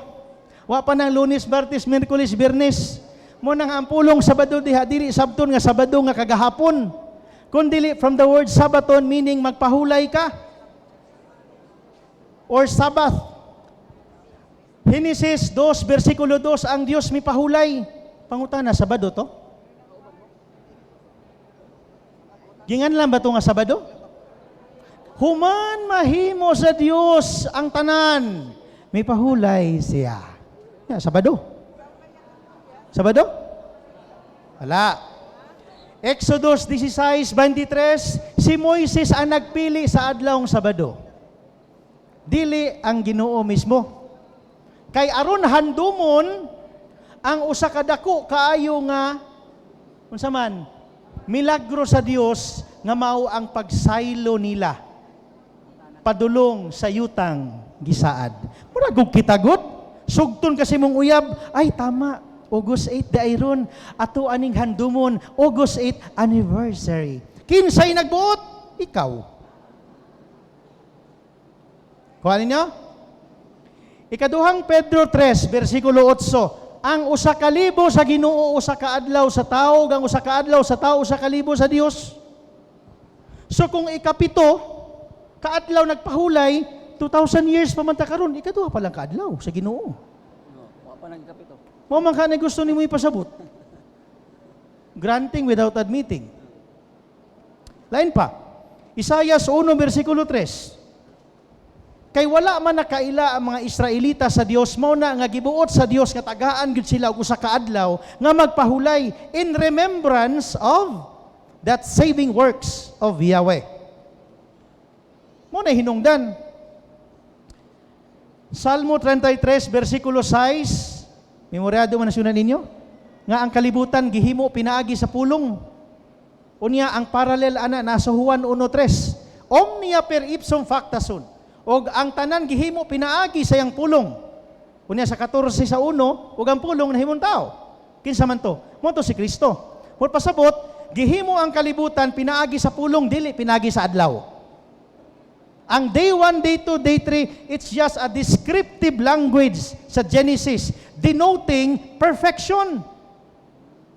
Wa pa nang Lunes, Martes, Miyerkules, Biyernes. Mo nang ampulong Sabado diha diri sabton nga Sabado nga kagahapon. Kundili from the word Sabaton meaning magpahulay ka or Sabbath. Genesis 2 versikulo 2 ang Dios mipahulay. Pangutana, Sabado to? Gingan lang ba ito nga Sabado? Human mahimo sa Dios ang tanan, may pahulay siya. Yeah, Sabado. Sabado? Wala. Exodus 16:23, si Moises ang nagpili sa adlawng Sabado. Dili ang Ginoo mismo. Kay aron handumon ang usa ka dako kaayo nga unsa man milagro sa Dios nga mao ang pagsaylo nila padulong sa yutang gisaad. Mura gug kitagot, sugton kasi mong uyab, ay tama, August 8 daayron ato aning handumon, August 8 anniversary. Kinsay nagbuot? Ikaw. Kuha ninyo? Ikaduhang Pedro 3, versikulo 8, ang usa ka libo sa Ginoo usa ka adlaw sa tao, ang usa ka adlaw sa tao usa ka libo sa Dios. So kung ikapito kaadlaw nagpahulay, 2,000 years pa man ta karon, ikaduha pa lang kaadlaw sa Ginoo. Wa pa nagkapito. Mo man ka na gusto nimo ipasabot. Granting without admitting. Lain pa. Isaiah 1 versikulo 3. Kay wala man nakaila ang mga Israelita sa Dios, mao na nga gibuot sa Dios nga tagaan gid sila og usa ka adlaw nga magpahulay in remembrance of that saving works of Yahweh. Mo na hinungdan. Salmo 33 versikulo 6, memoryado man na sunan ninyo nga ang kalibutan gihimo pinaagi sa pulong. Unya ang parallel ana nasa Juan 1:3. Omnia per ipsum facta sunt. Og ang tanan gihimo pinaagi sa yang pulong. Unya sa 14 sa 1, og ang pulong nahimong tao. Kinsa man to? Mo to si Kristo. Mo pasabot, gihimo ang kalibutan pinaagi sa pulong, dili pinaagi sa adlaw. Ang day 1, day 2, day 3, it's just a descriptive language sa Genesis denoting perfection.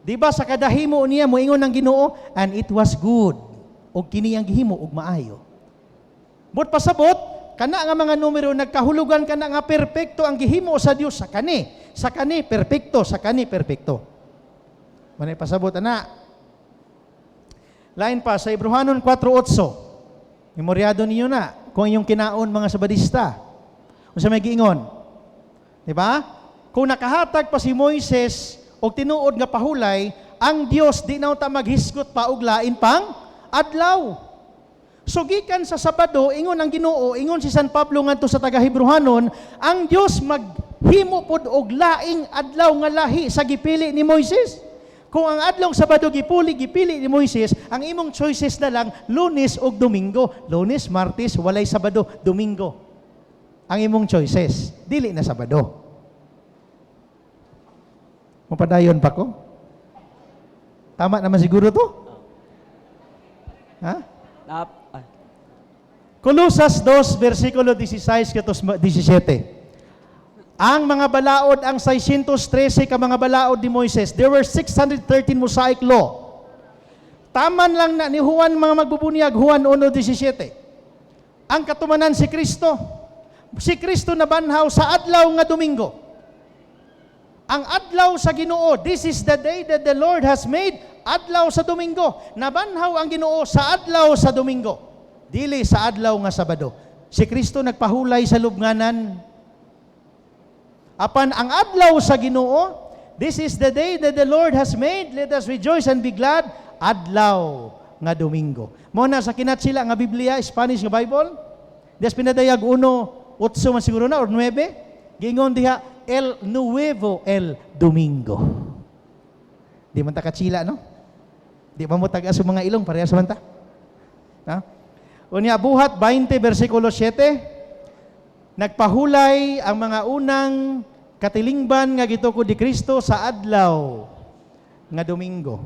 Di ba sa kada himo niya moingon ang Ginoo, and it was good. Og kini ang gihimo og maayo. But pasabot, kana nga mga numero nagkahulugan kana nga perpekto ang gihimo sa Dios sa kani perpekto, sa kani perpekto. Manay pasabot ana. Lain pa sa Hebrehanon 4:8. Memoryado niyo na kung inyong kinaon mga sabadista. Unsa may giingon? Di ba? Kung nakahatag pa si Moises og tinuod nga pahulay, ang Dios di na ta maghisgot pa og lain pang adlaw. So gikan sa Sabado, ingon ang Ginoo, ingon si San Pablo ngadto sa taga-Hebrehanon, ang Dios maghimo pod og laing adlaw nga lahi sa gipili ni Moises. Kung ang adlaw Sabado gipili ni Moises, ang imong choices na lang Lunes ug Domingo. Lunes, Martes, walay Sabado, Domingo. Ang imong choices, dili na Sabado. Mapadayon pa ko? Tama naman siguro to? Ha? Colosas 2, versikulo 16 katos 17. Ang mga balaod, ang 613 ka mga balaod ni Moises, there were 613 Mosaic law. Taman lang na ni Juan mga magbubunyag, Juan 1:17. Ang katumanan si Kristo. Si Kristo nabanhaw sa adlaw nga Domingo. Ang adlaw sa Ginoo, this is the day that the Lord has made, adlaw sa Domingo. Nabanhaw ang Ginoo sa adlaw sa Domingo. Dili sa adlaw nga Sabado. Si Kristo nagpahulay sa lubnganan. Apan ang adlaw sa Ginoo, this is the day that the Lord has made, let us rejoice and be glad, adlaw nga Domingo. Mo na sa kinat sila nga Biblia, Spanish nga Bible, des pinadayag 1:8 man siguro na, or 9, gingon diha, El Nuevo El Domingo. Di man ta katsila, no? Di man mo taga sa mga ilong, parehas man ta. Ha? Unya buhat 20 versikulo 7, nagpahulay ang mga unang katilingban nga gitukod ni Kristo sa adlaw nga Domingo.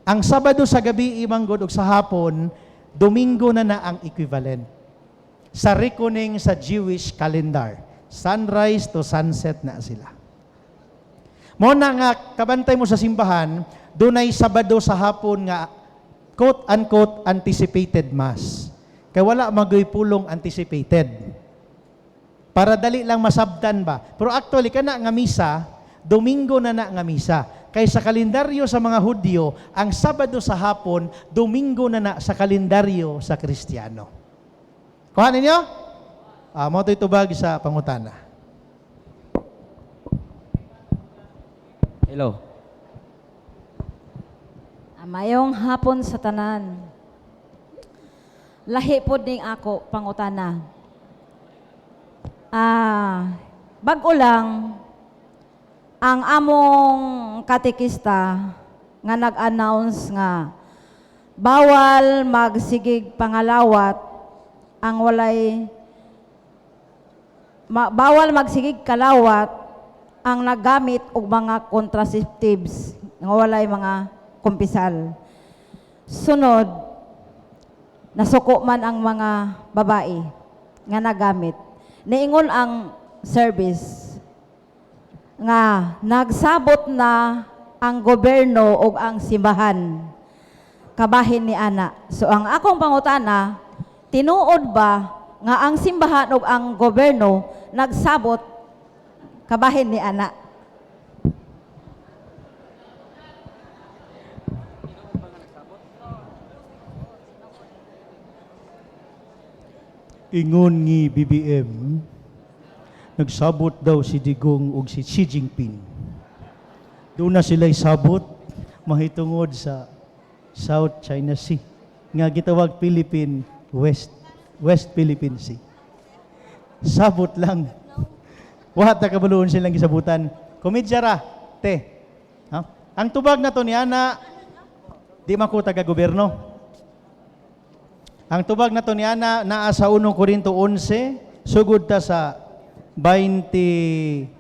Ang Sabado sa gabi imanggod ug sa hapon, Domingo na ang equivalent. Sa reckoning sa Jewish calendar, sunrise to sunset na sila. Mo na nga kabantay mo sa simbahan, dunay Sabado sa hapon nga quote-unquote anticipated mass. Kaya wala magoy pulong anticipated. Para dali lang masabtan ba. Pero actually, kana nga misa, Domingo na nga misa. Kay sa kalendaryo sa mga Hudyo, ang Sabado sa hapon, Domingo na sa kalendaryo sa Kristiyano. Kuha ninyo? Mo ito'y tubag sa pangutana. Hello. Mayong hapon sa tanan. Lahi po ding ako pangutana. Bago lang, ang among katekista nga nag-announce nga bawal magsigig pangalawat ang bawal magsigig kalawat ang naggamit og mga contraceptives nga walay mga kumpisal. Sunod, nasuko man ang mga babae nga nagamit. Niingon ang service nga nagsabot na ang gobyerno o ang simbahan kabahin ni ana. So ang akong pangutana, tinuod ba nga ang simbahan o ang gobyerno nagsabot kabahin ni ana? Ingon ni BBM, nagsabot daw si Digong ug si Xi Jinping. Doon na sila'y sabot, mahitungod sa South China Sea, nga gitawag Philippine West Philippine Sea. Sabot lang. Wata kabuluon silang gisabutan. Komedya ra, te. Ha? Ang tubag na to ni Ana, di makuta ka gobyerno. Ang tubag na to ni Ana, naa sa 1 Corinto 11, sugod ta sa 25.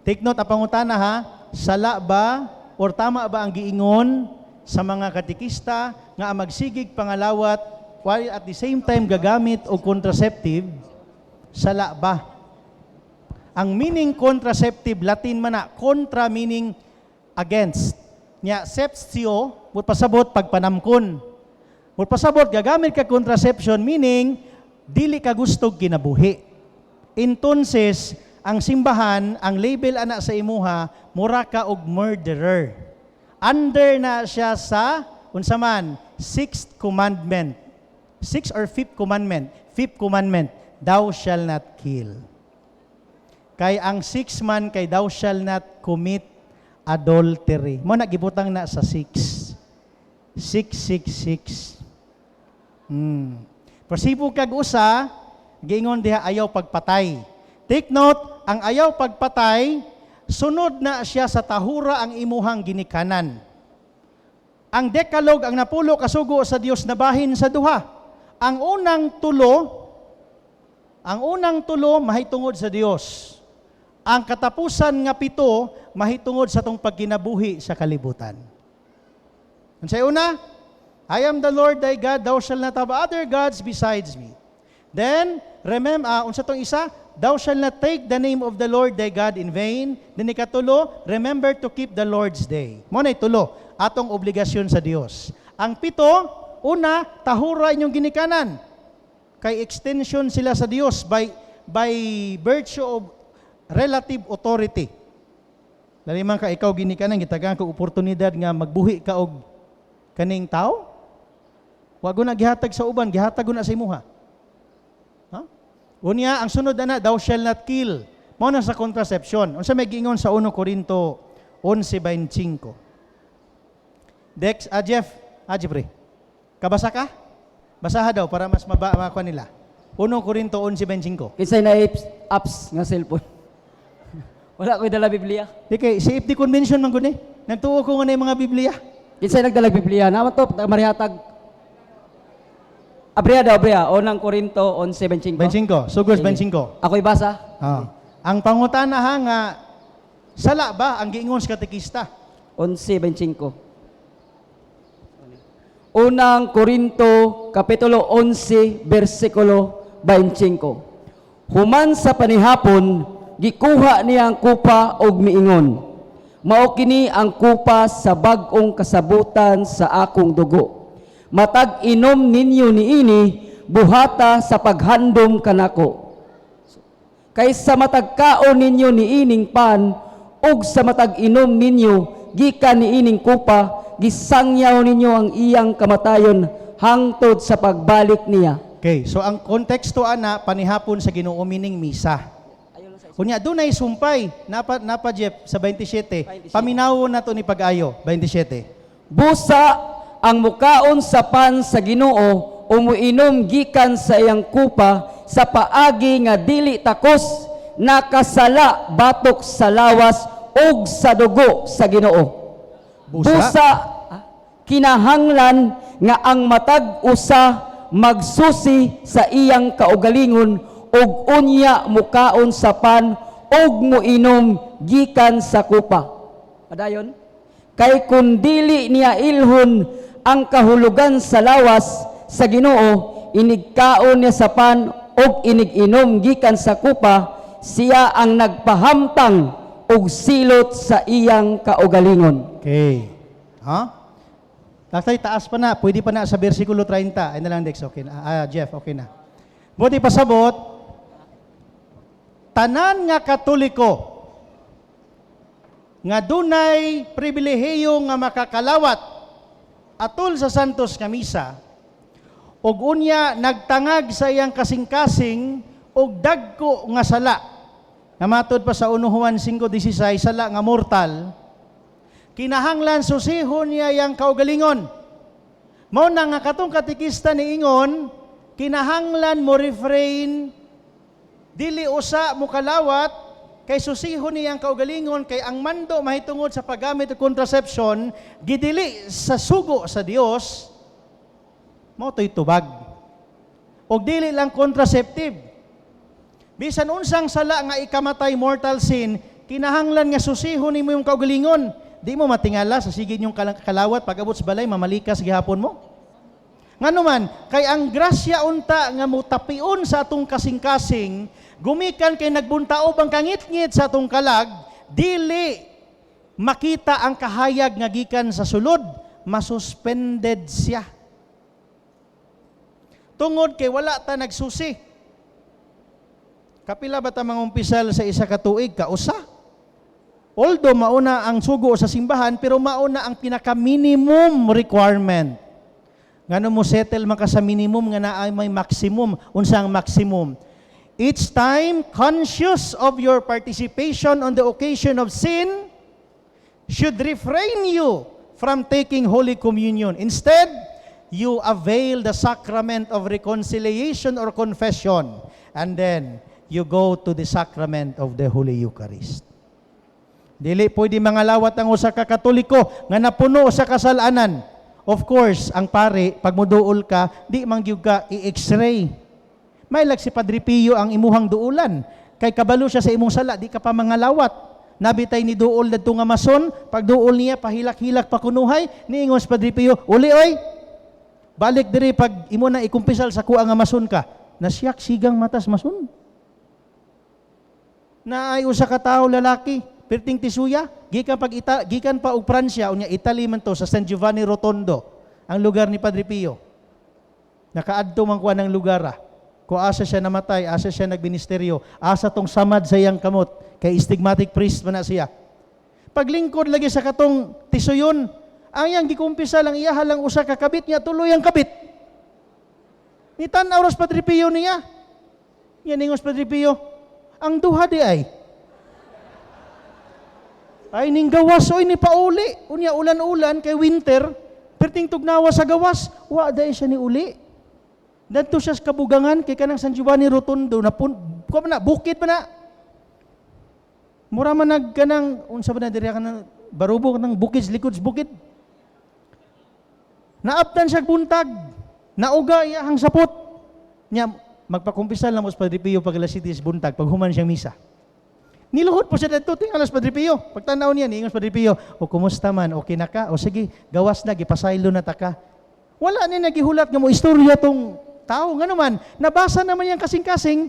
Take note, apangutana ha, sala ba or tama ba ang giingon sa mga katikista nga ang magsigig pangalawat while at the same time gagamit og contraceptive, sala ba? Ang meaning contraceptive, Latin man na, contra meaning against. Nya, septio, pasabot pagpanamkon. Pasabot, gagamit ka contraception, meaning, dili ka gustog kinabuhi. Entonces, ang simbahan, ang label ana sa imuha, mura ka og murderer. Under na siya sa, unsa man, 6th commandment. 6th or 5th commandment? 5th commandment, thou shall not kill. Kay ang 6 man, kay thou shall not commit adultery. Mo nagibutang na sa 6. 666. Pasibo kag usa, giingon diha ayaw pagpatay. Take note, ang ayaw pagpatay, sunod na siya sa tahura ang imuhang ginikanan. Ang Decalogue, ang napulo kasugo sa Dios na bahin sa duha. Ang unang tulo mahitungod sa Dios. Ang katapusan nga 7 mahitungod sa tong pagkinabuhi sa kalibutan. Unsay una? I am the Lord thy God, thou shalt not have other gods besides me. Then, remember, unsa tong isa? Thou shalt not take the name of the Lord thy God in vain. Then ikatulo, remember to keep the Lord's day. Mo na itulo, atong obligasyon sa Dios. Ang 7, una, tahura inyong ginikanan. Kay extension sila sa Dios by virtue of relative authority. Laliman ka ikaw ginikanan, gitagaan ka oportunidad nga magbuhi ka og kaning tao. Wago na gihatag sa uban, gihatag na sa imuha. Ha? Unya, ang sunod na, thou shall not kill. Mao na sa contraception. Unsa may giingon sa 1 Corinto 11:25. Dex, Jeff, Jeffrey. Kabasa ka? Basaha daw para mas makuha nila. 1 Corinto 11:25. Kinsay na apps nga cellphone. Wala ko'y dala Biblia. Di kay CFD convention man gud ni. Nagtuo ko nga na yung mga Biblia. Kinsay nagdala Biblia? Naman to, marihatag. Abrea daw, Abrea. 1 Corinto 11:25. 25. Sugos 25. Ako'y basa. Ang pangutana ha nga, sala ba ang giingon sa katekista? 11:25. 1 Corinto Kapitulo 11, versikulo 25. Human sa panihapon, gikuha niya ang kupa og miingon, mao kini ang kupa sa bag-ong kasabutan sa akong dugo. Matag inom ninyo niini, buhata sa paghandom kanako. Kaysa matagkaon ninyo niining pan, ug sa matag inom ninyo gikan niining kupa gisangyaw ninyo ang iyang kamatayon hangtod sa pagbalik niya. Okay, so ang konteksto ana panihapon sa Ginoo meaning misa. Kunya dunay sumpay napa Jeff sa 27. Paminawon nato ni pag-ayo 27. Busa ang mukaon sa pan sa Ginoo o muinom gikan sa iyang kupa sa paagi nga dili takos nakasala batok sa lawas ug sa dugo sa Ginoo. Busa kinahanglan nga ang matag usa magsusi sa iyang kaugalingon ug unya mukaon sa pan ug muinom gikan sa kupa. Padayon, kay kun dili niya ilhon ang kahulugan sa lawas sa Ginoo, inigkaon niya sa pan ug inig-inom gikan sa kupa, siya ang nagpahamtang og silot sa iyang kaugalingon. Okay. Ha? Tatay, taas pa na. Pwede pa na sa versikulo 30. Ay na lang, Dex. Okay na. Jeff, okay na. Buti pasabot, tanan nga Katoliko nga dunay pribilehiyo nga makakalawat atol sa Santos nga misa ug unya nagtangag sa iyang kasing-kasing og dagko nga sala. Namatod pa sa 1 Juan 5:16, sala nga mortal. Kinahanglan susihon niya yang kaugalingon. Mao na nga katong katikista ni ingon, kinahanglan mo refrain dili usa mo kalawat kay susihon niyang kaugalingon kay ang mando mahitungod sa paggamit og contraception gidili sa sugo sa Dios. Mao toy tubag. Og dili lang contraceptive. Bisan unsang sala nga ikamatay mortal sin, kinahanglan nga susihon nimo yung kaugalingon. Di mo matingala sa sigid yung kalawat pag-abot sa balay mamalikas gihapon mo. Nganuman, kay ang grasya unta nga mutapion sa atong kasing-kasing, gumikan kay nagbuntaob ang kangit-ngit sa atong kalag, dili makita ang kahayag nga gikan sa sulod, masuspended siya. Tungod kay wala ta nagsusi. Kapila ba ta mangumpisal sa isa ka tuig ka usa? Although mauna ang sugo sa simbahan, pero mauna ang pinaka-minimum requirement. Ngano mo settle man ka sa minimum nga naay may maximum. Unsa ang maximum? Each time conscious of your participation on the occasion of sin should refrain you from taking Holy Communion. Instead, you avail the sacrament of reconciliation or confession, and then you go to the sacrament of the Holy Eucharist. Dili pwede mangalawat ang usa ka Katoliko nga napuno sa kasalanan. Of course, ang pare, pag muduol ka, di mangyug ka i-x-ray. May lag si Padre Pio ang imuhang duulan. Kay kabalo siya sa imong sala, di ka pa mangalawat. Nabitay ni duol dadto nga mason, pag duol niya pahilak-hilak pakunuhay, niingon si Padre Pio, uli oy. Balik diri pag imo na ikumpisal sa kuha nga mason ka. Nasyak sigang matas mason. Naay usa ka tawo lalaki, perting tisuya, gikan pa og Pransya, unya Italy man to sa San Giovanni Rotondo, ang lugar ni Padre Pio. Nakaadto man kuha ng lugar. Kung asa siya namatay, asa siya nagministeryo, asa tong samad sa iyang kamot, kay stigmatic priest man na siya. Paglingkod lagi sa katong tisuyon, ang iyang gikumpisa lang iyahalang usa ka kabit niya, tuloy ang kabit. Ni tan-aw ras Padre Pio niya. Yan ingos Padre Pio, ang duha di ay ning gawas oy ni pauli. Unya ulan-ulan kay winter, perting tugnawa sa gawas, wa day siya ni uli. Dadto siya sa kabugangan kay kanang San Giovanni Rotondo na bukid pa na. Mura man nagkanang unsa ba na diri kanang barubok ng bukid likod sa bukid. Naaptan siya buntag, nauga iyang sapot. Nya magpakumpisal lang mo sa Padre Pio pag alas 7 buntag pag human siyang misa. Niluhod po siya dito, tingalas Padre Pio. Pagtanaw niya, niingos Padre Pio, o kumusta man, okay na ka? O sige, gawas na, gipasaylo na ta ka. Wala ni nagihulat nga mo istorya tong tao. Nga naman, nabasa naman yung kasing-kasing,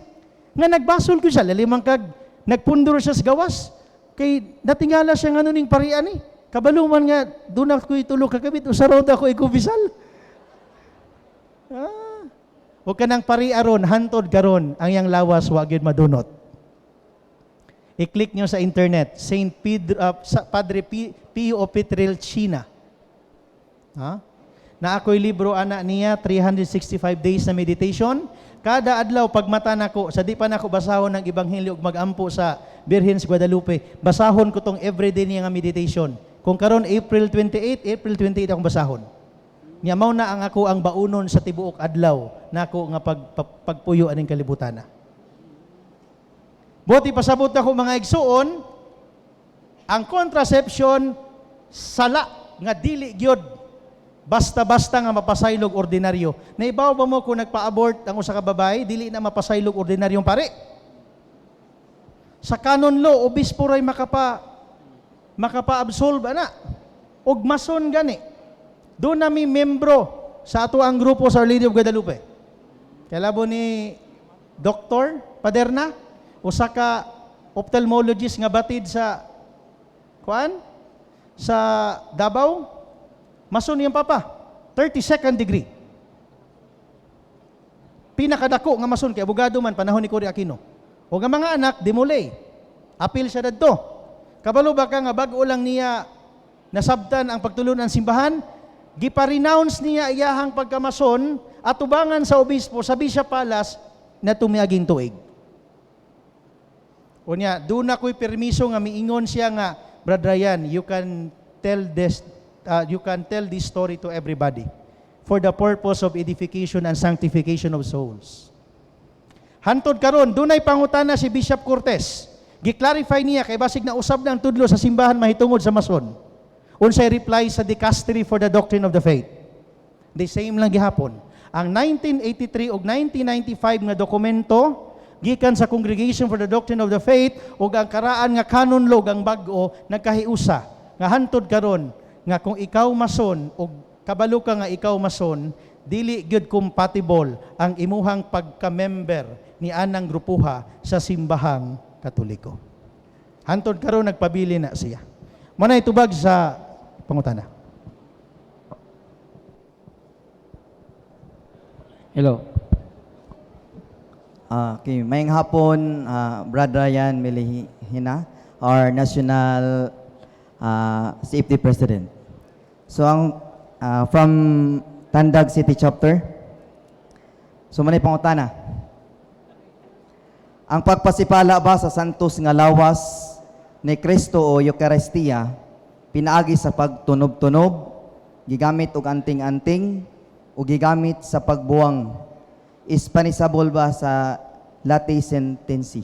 nga nagbasol ko siya, lalimang kag, nagpundor siya sa gawas. Kay natingala siya nga nuning parian eh. Kabaluman nga, doon ako itulog kakabit, usarod ako ikubisal. O kanang pariaron, hantod karon ang yang lawas, wagid madunot. I-click nyo sa internet, Saint Pedro, Padre Pio Pietrelcina. Ha? Na ako'y libro ana niya 365 days na meditation. Kada adlaw pag mata nako sa di pa nako basahon ng ebanghelyo ug magampo sa Birhen sa Guadalupe, basahon ko tong everyday niya nga meditation. Kung karon April 28 akong basahon. Nya mao na ang ako ang baunon sa tibuok adlaw nako nga pagpuyo aning kalibutan. Buti pasabot nako mga igsuon, ang contraception sala nga dili gyud basta-basta nga mapasaylog ordinaryo. Naibaw ba mo kung nagpa-abort ang usa ka babae, dili na mapasaylog ordinaryong pare? Sa canon law, obispo ray makapa-absolve ana. Og mason gani. Doon nami membro sa ato ang grupo sa Our Lady of Guadalupe. Kalabo ni Dr. Paderna, usa ka ophthalmologist nga batid sa sa Davao, mason yung papa, 32nd degree. Pinakadako nga mason kay abogado man panahon ni Cory Aquino. O nga mga anak dimulay. Apil siya dadto. Kabalo ba ka nga bag-o lang niya nasabtan ang pagtulon ng simbahan, gipa-renounce niya iyahang pagkamason at tubangan sa obispo sa Bishop Palace na tumiaging tuig. Unya, doon ako'y permiso nga miingon siya nga, Brad Ryan, you can tell this story to everybody for the purpose of edification and sanctification of souls. Hantod karon, dunay pangutana si Bishop Cortez. Gi-clarify niya kay basig na usab ng tudlo sa simbahan mahitungod sa mason. Unsay reply sa Dicastery for the Doctrine of the Faith. The same lang gihapon. Ang 1983 ug 1995 nga dokumento gikan sa Congregation for the Doctrine of the Faith ug ang karaan nga canon law ang bag-o nagkahiusa nga hantod karon nga kung ikaw mason ug kabalo ka nga ikaw mason, dili gyud compatible ang imuhang pagka-member ni anang grupuha sa simbahang Katoliko. Hantod karon nagpabili na siya. Muna itubag sa pangutana. Hello. Okay, mayang hapon, Brad Ryan Mejillano, our National CFD President. So, from Tandag City Chapter, so manay pangutana. Ang pagpasipala ba sa santos nga lawas ni Kristo o Eucharistia, pinaagi sa pagtunob-tunob, gigamit og anting-anting, o gigamit sa pagbuwang, is panisabol ba sa late sentency?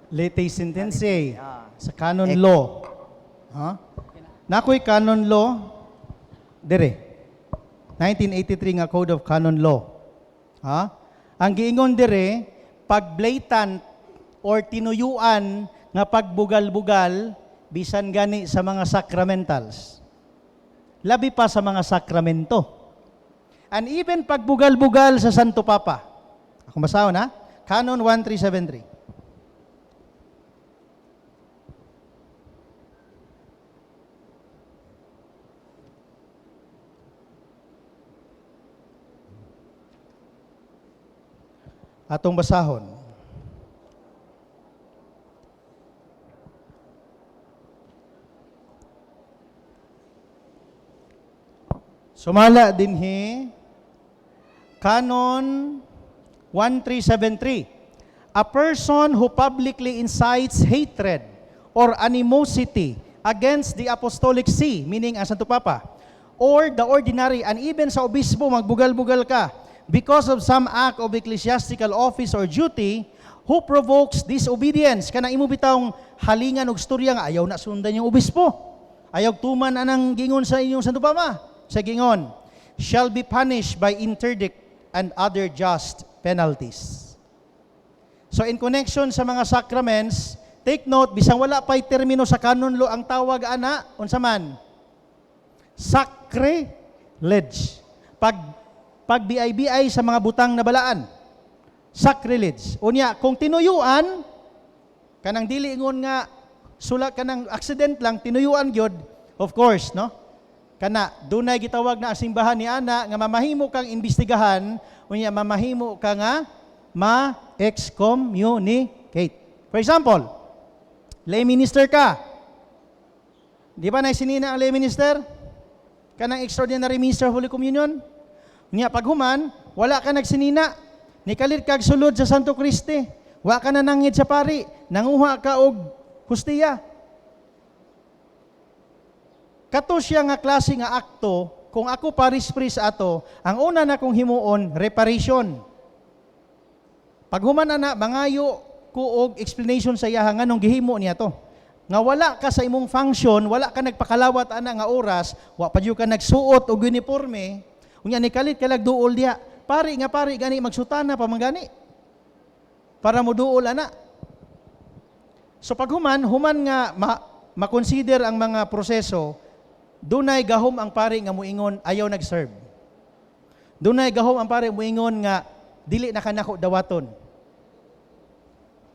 Late sentency sa canon law. Ha? Nakoy canon law dire. 1983 nga Code of Canon Law. Ha? Ang giingon dire, pag blatant or tinuyuan nga pagbugal-bugal bisan gani sa mga sacramentals. Labi pa sa mga sakramento. And even pagbugal-bugal sa Santo Papa. Ako basahon ha? Canon 1373. Atong basahon. Sumala dinhi Canon 1373. A person who publicly incites hatred or animosity against the apostolic see, meaning ang Santo Papa, or the ordinary, and even sa obispo magbugal-bugal ka, because of some act of ecclesiastical office or duty, who provokes disobedience. Kanang imo bitawng halingan og storya nga ayaw na sundan yung obispo. Ayaw tuman anang gingon sa inyong Santo Papa. Sa gingon, shall be punished by interdict and other just penalties. So in connection sa mga sacraments, take note, bisang wala pa'y termino sa canon law ang tawag ana, unsa man? Sacrilege. Pagbiay-biay sa mga butang na balaan. Sacrilege. Unya, kung tinuyuan, kanang dili ingon nga, sula kanang accident lang, tinuyuan gyud, of course, no? Kana, dunay gitawag na ang simbahan ni ana, nga mamahimo kang imbestigahan, unya mamahimo ka nga, ma-excommunicate. For example, lay minister ka. Di ba naisinina ang lay minister? Kanang extraordinary minister of Holy Communion? Niya, pag human, wala ka nagsinina. Nikalit kag sulod sa Santo Kriste. Wa ka na nangid sa pari. Nanguha ka og hustiya. Kato siya nga klase nga akto, kung ako paris-pris ato, ang una na kong himuon, reparation. Pag human na mangayo ko og explanation sa iya nganong gihimo niya to. Nga wala ka sa imong function, wala ka nagpakalawat ana nga oras, wa pa ka nagsuot og uniforme, unya ni kalit kalag duol diha. Pari gani magsutana pa mangani. Para mo duol ana. So pag human nga ma-consider ang mga proseso, dunay gahom ang pari nga muingon ayaw nag-serve. Dunay gahom ang pari muingon nga dili na kanako dawaton.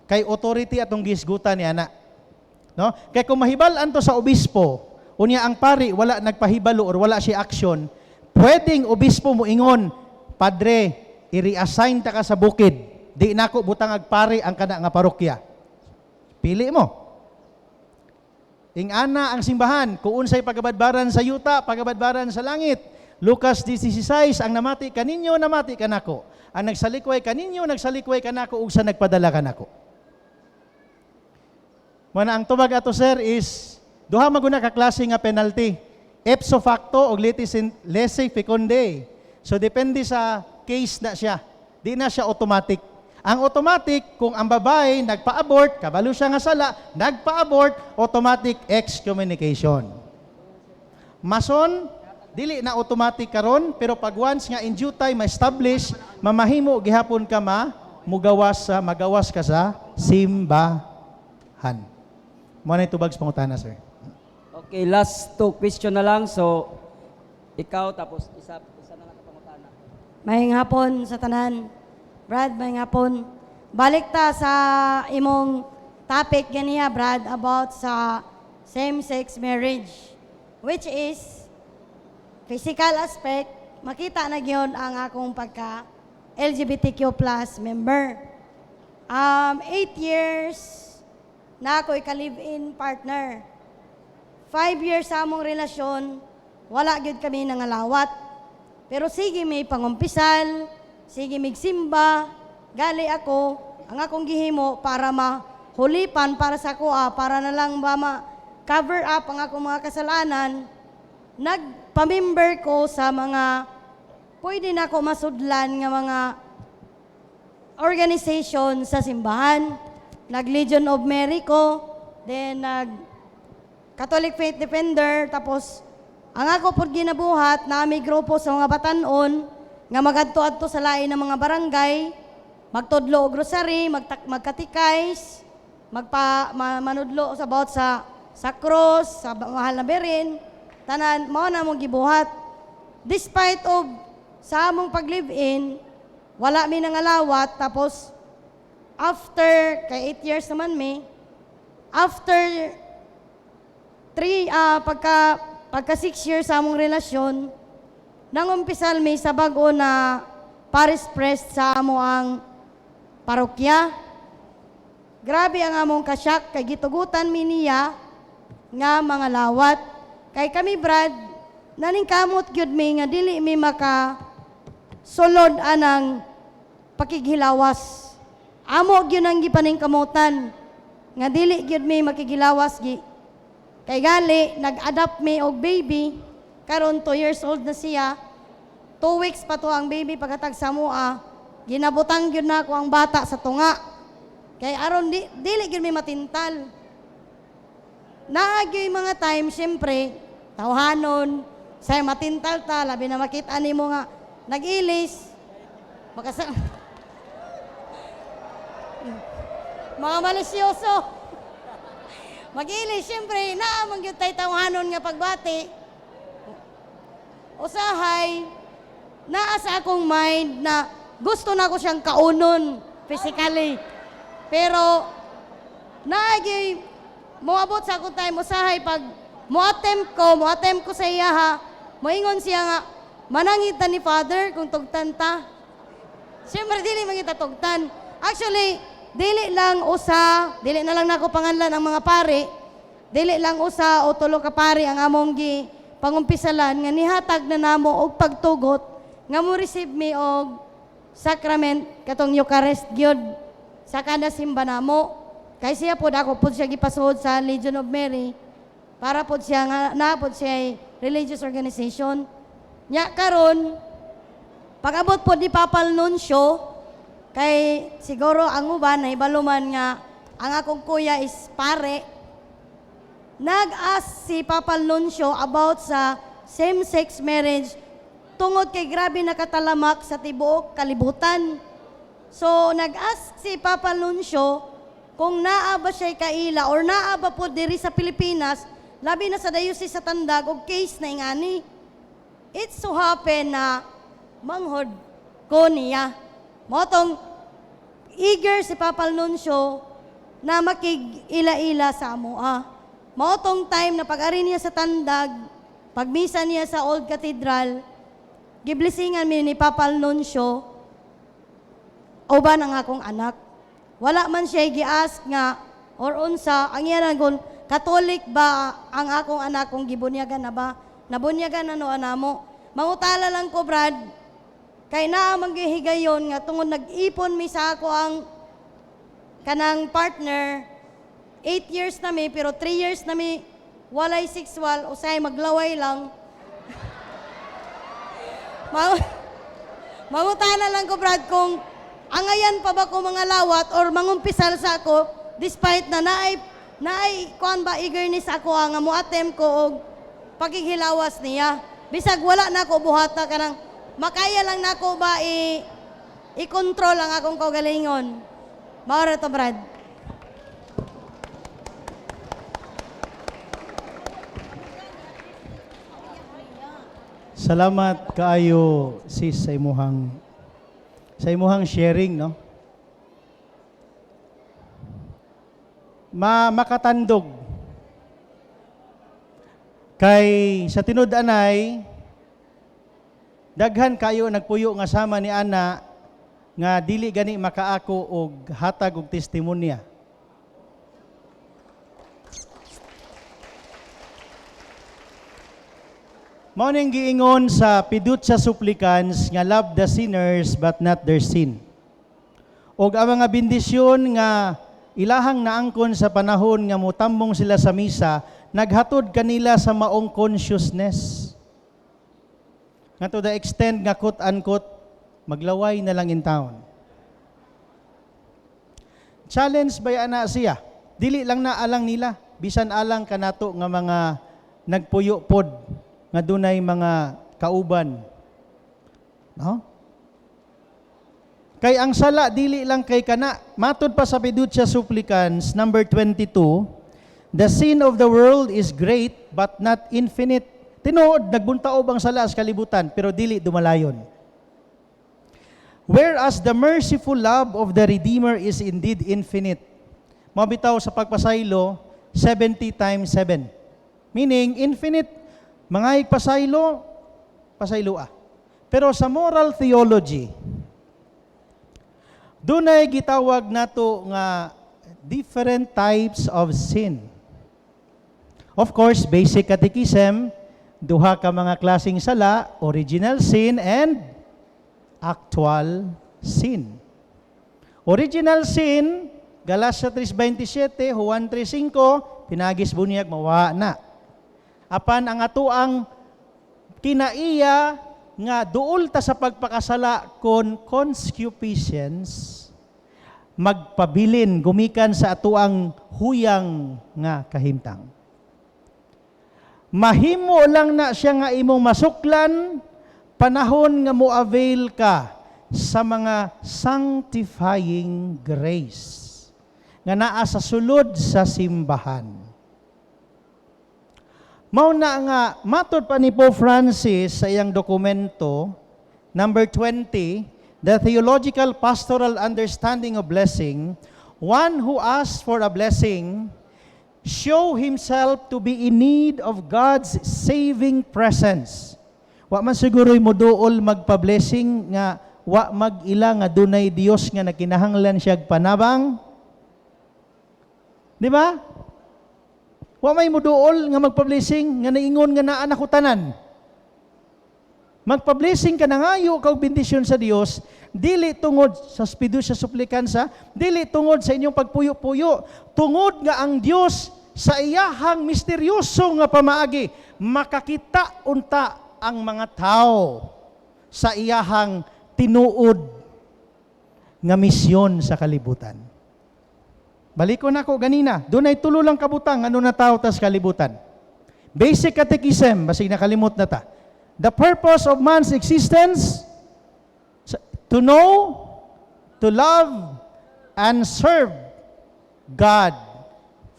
Kay authority atong gisgutan ni ana. No? Kay kung mahibal-an to sa obispo, unya ang pari wala nagpahibalo or wala siya action, pwedeng obispo muingon, Padre, i-reassign ta ka sa bukid. Di nako butang agpari ang kana nga parokya. Pili mo. Ingana ang simbahan, kung unsay pagabadbaran sa yuta, pagabadbaran sa langit. Lucas 16, ang namati kaninyo, namati kanako. Ang nagsalikway kaninyo, nagsalikway kanako, ug sa nagpadala kanako. Mana ang tubag ato sir is, duha maguna ka klase nga penalty. Ipso facto o laissez fecunde. So depende sa case na siya. Di na siya automatic. Ang automatic, kung ang babae nagpa-abort, kabalo siya nga sala, nagpa-abort, automatic excommunication. Mason, dili na automatic karon, pero pag once nga in due time ma-establish, mamahimo gihapon ka magawas ka sa simbahan. Mo na itubags pangutana, sir. Okay, last 2 question na lang. So, ikaw tapos isa na lang pangutana. Maayong hapon sa tanan. Brad, maayong hapon. Balik ta sa imong topic ganiya, Brad, about sa same-sex marriage, which is physical aspect. Makita na gyud ang akong pagka LGBTQ+ member. 8 years na ako ika-live-in partner. 5 years sa among relasyon, wala gyud kami nangalawat. Pero sige may pangumpisal, sige migsimba, gali ako, ang akong gihimo para mahulipan para sa kuha, para na lang ba ma-cover up ang akong mga kasalanan, nagpamember ko sa mga pwede na ako masudlan nga mga organization sa simbahan. Nag-Legion of Mary ko, then Catholic Faith Defender, tapos ang ako po ginabuhat na may grupo sa mga batanon nga magadto-adto sa lain ng mga barangay, magtudlo og rosary, magkatikays, manudlo about sa cross, sa mahal na berin, tanan mao na mong gibuhat. Despite of sa among pag-live-in, wala mi nangalawat, tapos after, kay 8 years naman after pagka 6 years sa among relasyon, nangumpisal sa bago na Paris Press sa amo ang parokya. Grabe ang among kasyak, kay gitugutan mi niya nga mga lawat. Kay kami, Brad, naningkamot gyud mi nga dili mi maka sulod anang pakighilawas. Amo gyud ang gipaningkamutan nga dili gyud mi makigilawas kay gali nag-adapt mi og baby karon 2 years old na siya. 2 weeks pa to ang baby pagkatag sa mua, ginabutang gyud na ako ang bata sa tunga kay aron dili gyud mi matintal. Naagyoy mga time syempre tawhanon say matintal ta, labi na makita nimo nga nag-ilis mga malisyoso. Mag-ilis, siyempre, naamang yung tayo tawahanon nga pagbati. Usahay, naa sa akong mind na gusto na ko siyang kaunon physically. Pero, naagay, moabot sa akong time, usahay, pag mo-attempt ko sa iya ha, moingon siya nga, manangita ni Father kung tugtanta. Siyempre, dili mangitatugtan. Actually, dili lang usa, dili na lang nako panganlan ang mga pari, dili lang usa o tulo ka pari ang among gi pangumpisalan nga nihatag na namo og pagtugot nga mo receive me og sacrament katong Eucharist gyud sa kada simba namo. Kay siya pod ako pod siya gipasuod sa Legion of Mary para pod siya nga na pod siya religious organization. Nya karon pag-abot po di Papal Nuncio, kay siguro ang uban na ibaluman nga ang akong kuya is pare, nag-ask si Papal Nuncio about sa same-sex marriage tungod kay grabe nakatalamak sa tibuok kalibutan. So, nag-ask si Papal Nuncio kung naa ba siya kaila or naa ba po diri sa Pilipinas, labi na sa dayusis sa Tandag og case na ingani. It so happen na manghod ko niya. Motong eager si Papal Nuncio na makig-ila-ila sa amoa. Motong time na pag-ari niya sa Tandag, pagmisa niya sa Old Cathedral, giblisingan mi ni Papal Nuncio, uban ang akong anak. Wala man siya gi-ask nga, or unsa, ang iya nagon, Katolik ba ang akong anak kung gibunyagan na ba? Nabunyagan na no anamo. Mangutala lang ko, Brad, kay naa maghihigayon nga tungod nag-ipon mi sa ako ang kanang partner, 8 years na mi, pero 3 years na mi walay sexual, usay maglaway lang. Mangutana lang ko, Brad, kung angayan pa ba ko mga lawat or mangumpisal sa ako, despite na naay kuan ba eagerness ako nga mo attempt ko og paghihilawas niya. Bisag wala na ko buhata kanang makaya lang nako ba i-control ang akong kaugalingon. Maura to, Brad. Salamat kaayo sis sa imuhang sharing, no? Makatandog kay sa tinud-anay daghan kayo nagpuyo nga sama ni ana nga dili gani makaako og hatag og testimonya. Mao ning giingon sa Pidutsa Supplicans nga love the sinners but not their sin. Og ang mga bendisyon nga ilahang naangkon sa panahon nga mutambong sila sa misa, naghatod kanila sa maong consciousness. Nga to the extent nga quote-unquote, maglaway na lang in town. Challenge ba ana siya? Dili lang na alang nila, bisan alang kanato nga mga nagpuyo pod nga dunay mga kauban. No? Kay ang sala dili lang kay kana, matud pa sa Pidutsa Supplicans number 22, the sin of the world is great but not infinite. Tinuod nagbuntaob ang sala sa kalibutan pero dili dumalayon. Whereas the merciful love of the Redeemer is indeed infinite. Mabitaw sa pagpasaylo 70 times 7. Meaning infinite. Mga pasaylo, pasaylo ah. Pero sa moral theology, dunay gitawag nato nga different types of sin. Of course, basic catechism, duha ka mga klaseng sala, original sin and actual sin. Original sin, Galatia 3:27, Juan 3:5, pinagis bunyag mawa na. Apan ang atuang kinaiya nga duol ta sa pagpakasala kon concupiscence, magpabilin gumikan sa atuang huyang nga kahimtang. Mahimo lang na siya nga imong masuklan panahon nga mo-avail ka sa mga sanctifying grace nga naa sa sulod sa simbahan. Mao na nga matud pa ni Pope Francis sa iyang dokumento number 20, The Theological Pastoral Understanding of Blessing, one who asks for a blessing show himself to be in need of God's saving presence. Wa man siguro'y moduol magpa-blessing nga wa mag-ila nga dunay Dios nga nakinahanglan siya panabang. Di ba? Wa may muduol nga magpa-blessing nga naingon nga naa nako tanan. Magpa-blessing ka na ngayo kag bendisyon sa Dios, dili tungod sa spidusya suplikansa, dili tungod sa inyong pagpuyo-puyo, tungod nga ang Dios sa iyahang misteryoso nga pamaagi makakita unta ang mga tao sa iyahang tinuod nga misyon sa kalibutan. Balikon ako ganina, doon ay tulo lang kabutang ano na tao tas kalibutan. Basic catechism, basig nakalimot na ta. The purpose of man's existence, to know, to love, and serve God,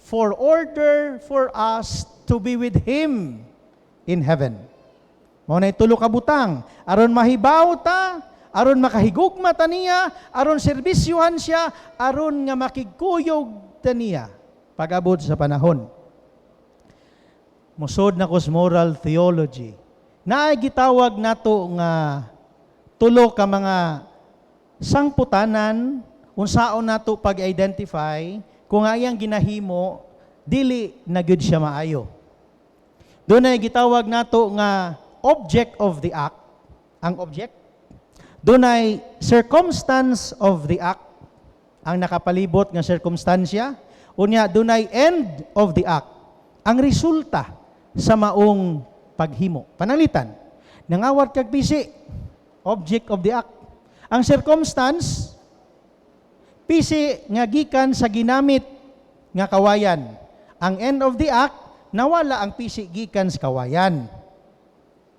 for order for us to be with Him in heaven. Mao na tulo ka butang, aron mahibaw ta, aron makahigugma ta niya, aron serbisyuhan siya, aron nga makigkuyog ta niya pag-abot sa panahon. Musod na kos moral theology. Naay gitawag nato nga tulo ka mga sangputanan unsaon nato pag-identify kung ayang ginahimo dili na gyud siya maayo. Doon ay gitawag nato nga object of the act. Ang object. Doon ay circumstance of the act. Ang nakapalibot nga circumstansya. Unya, doon ay end of the act. Ang resulta sa maong paghimo. Pananglitan. Nangawat kag pisi. Object of the act. Ang circumstance, pisi nga gikan sa ginamit nga kawayan. Ang end of the act, nawala ang pisi gikan sa kawayan.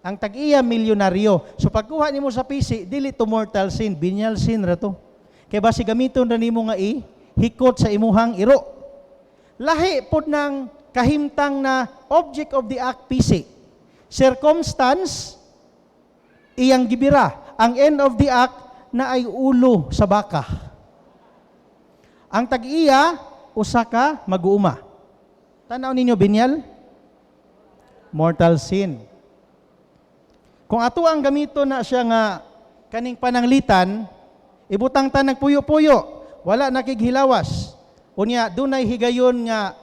Ang tag-iya milyonaryo. So pagkuha nimo sa pisi, dili to mortal sin, venial sin ra to. Kay basi gamiton ra nimo nga hikot sa imuhang iro. Lahi pod ng kahimtang na object of the act pisi. Circumstance iyang gibira. Ang end of the act na ay ulo sa baka. Ang tag-iya usa ka mag-uuma. Tanaw ninyo binyal? Mortal sin. Kung ato ang gamito na siya nga kaning pananglitan, ibutang ta nagpuyo-puyo, wala nakighilawas. Unya dunay higayon nga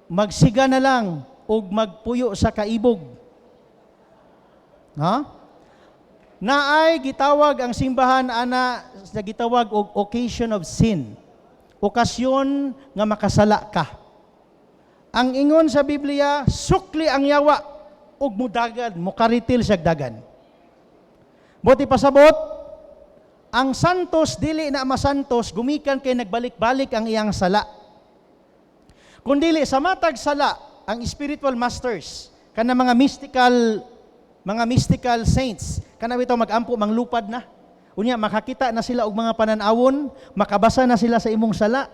magsiga na lang og magpuyo sa kaibog. Ha? Naay gitawag ang simbahan ana sa gitawag og occasion of sin. Okasyon nga makasala ka. Ang ingon sa Biblia, sukli ang yawa ug mudagan, mukaritil siya dagan. Buti pasabot, ang santos dili na masantos gumikan kay nagbalik-balik ang iyang sala. Kung dili sa matag sala ang spiritual masters kana mga mystical saints kana bitaw magampo manglupad na. Unya makakita na sila og mga pananawon, makabasa na sila sa imong sala.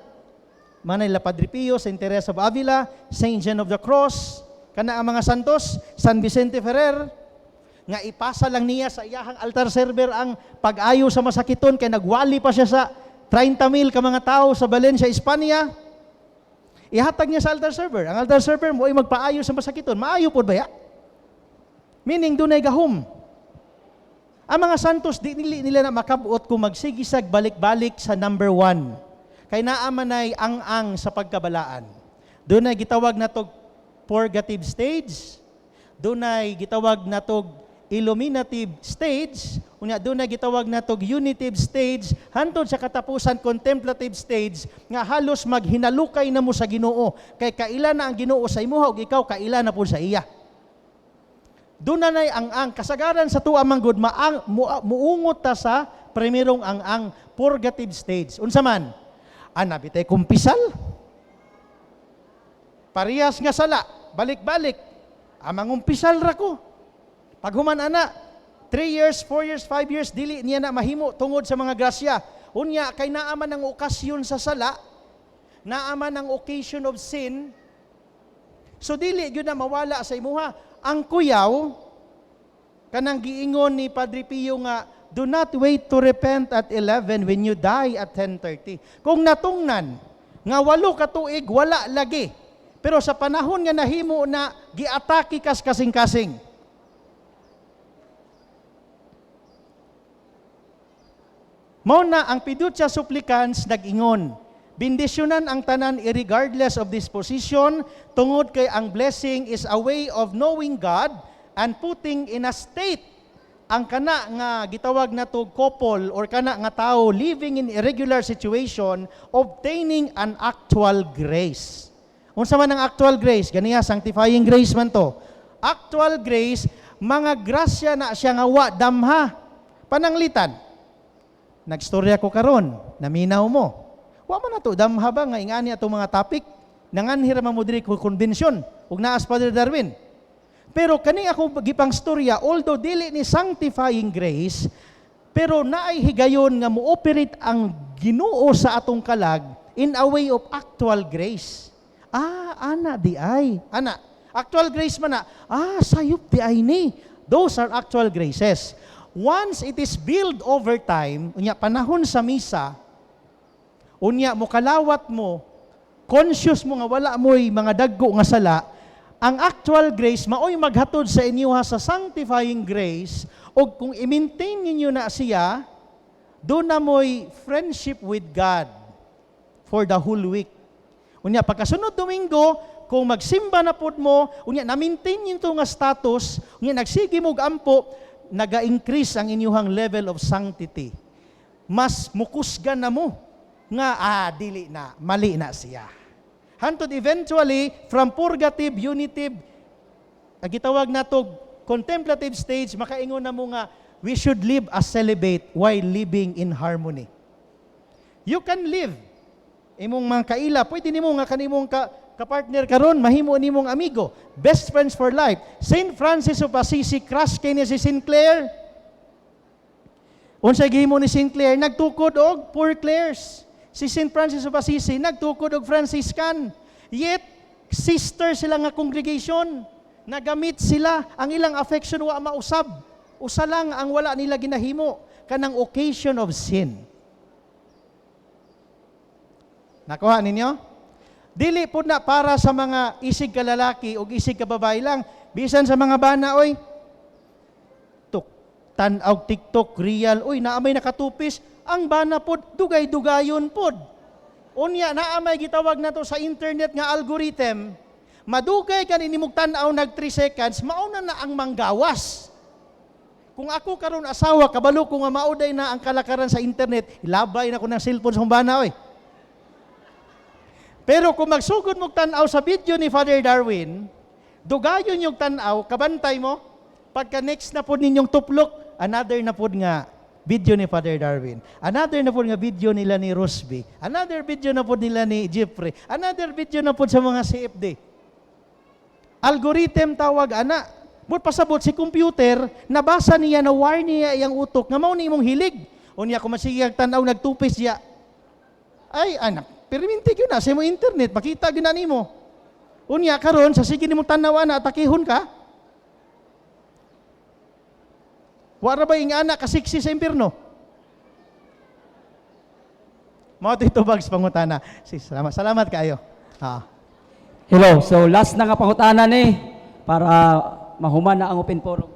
Manay la Padre Pio, Saint Teresa of Avila, Saint John of the Cross, kana ang mga santos, San Vicente Ferrer, nga ipasa lang niya sa iyahang altar server ang pag-ayo sa masakiton kay nagwali pa siya sa 30,000 ka mga tao sa Valencia, Espanya. Ihatag niya sa altar server. Ang altar server mo ay magpaayo sa masakiton. Maayo pod ba ya? Meaning dunay gahom. Ang mga santos di nila na makabuot kung magsigisag balik-balik sa number 1. Kay naamanay ang sa pagkabalaan. Doon ay gitawag na to purgative stage. Doon ay gitawag na to illuminative stage. Unya doon ay gitawag na to unitive stage. Hantod sa katapusan contemplative stage nga halos maghinalukay na mo sa Ginoo. Kay kaila na ang Ginoo sa imuha ug ikaw kaila na po sa iya. Doon na ang kasagaran sa tuwa manggod muungot ta sa primerong ang purgative stage. Unsa man? Ana bitay kumpisal. Parehas nga sala, balik-balik. Amang umpisal ra ko. Pag human ana, 3 years, 4 years, 5 years, dili niya na mahimo tungod sa mga grasya. Unya, kay naaman ang okasyon sa sala, naaman ang occasion of sin, so dili yun na mawala sa imuha. Ang kuyaw, kanang giingon ni Padre Pio nga, do not wait to repent at 11 when you die at 10:30. Kung natungnan, nga 8 ka tuig, wala lagi. Pero sa panahon nga nahimo na giatake kas kasing-kasing. Mao na ang fiducia supplicans nag-ingon, bendisyonan ang tanan irregardless of disposition, tungod kay ang blessing is a way of knowing God and putting in a state ang kana nga gitawag nato couple or kana nga tao living in irregular situation, obtaining an actual grace. Unsa man ang actual grace? Ganiya, sanctifying grace man to. Actual grace, mga grasya na siya nga wa damha. Pananglitan. Nagstorya ko karon, naminaw mo. Wa man nato damha ba nga ingani atong mga topic? Nanganhira man mo diri ko convention ug naas Father Darwin. Pero kani ako gipang storya, although dili ni sanctifying grace, pero naay higayon nga mo-operate ang Ginoo sa atong kalag in a way of actual grace. Ana di ay. Ana, actual grace man na. Sayop di ay ni. Those are actual graces. Once it is built over time, unya panahon sa misa, unya mo kalawat mo, conscious mo nga wala mo'y mga daggo nga sala, ang actual grace maoy maghatod sa inyo sa sanctifying grace, o kung i-maintain ninyo na siya, doon na mo'y friendship with God for the whole week. Unya pagkasunod Domingo, kung magsimba na pod mo, unya na-maintain nito nga status, unya nagsige mo ampo, naga-increase ang inyuhang level of sanctity. Mas mukusgan na mo nga dili na, mali na siya. Hantod eventually from purgative, unitive, gitawag nato contemplative stage, makaingon na mo nga we should live as celibate while living in harmony. You can live imong mga kaila, pwede nimo nga kanimong kapartner karon, mahimo nimong amigo, best friends for life. Saint Francis of Assisi, crush kay niya si Sinclair. Unsay gihimo ni Sinclair? Nagtukod og Poor Clares. Si Saint Francis of Assisi nagtukod og Franciscan. Yet sister sila nga congregation. Nagamit sila, ang ilang affection wa mausab. Usa lang ang wala nila ginahimo, kanang occasion of sin. Nakuha ninyo? Dili po na para sa mga isig ka lalaki o isig ka babae lang. Bisan sa mga bana, oy, tanaw TikTok, real, oy, naamay nakatupis, ang bana pod, dugay-dugayon pod. Unya, naamay gitawag na to sa internet nga algorithm, madugay ka nimog tanaw nag 3 seconds, mauna na ang manggawas. Kung ako karon asawa, kabalo ko nga mauday na ang kalakaran sa internet, ilabay na ko ng cellphone sa bana, oy. Pero kung magsugod mo tanaw sa video ni Father Darwin, dugayon yung tanaw, kabantay mo, pagka next na po ninyong tuplok, another na po nga video ni Father Darwin, another na po nga video nila ni Rosby, another video na po nila ni Jeffrey, another video na po sa mga CFD. Algorithm tawag, ana. But pasabot si computer, nabasa niya, na-wire niya iyang utok, nga mao ni imong hilig. Unya, kung masigiyag tanaw, nagtupis siya, ay anak, perminti yun na, sa mo internet, makita yun na nimo. Unya, karon sa sige nimong tanawa na, atakihon ka. Wara ba yung anak kasiksi sa impirno? Mga ito bags pangutana. Salamat kayo. Hello, so last na nga pangutana ni para mahuman na ang open forum.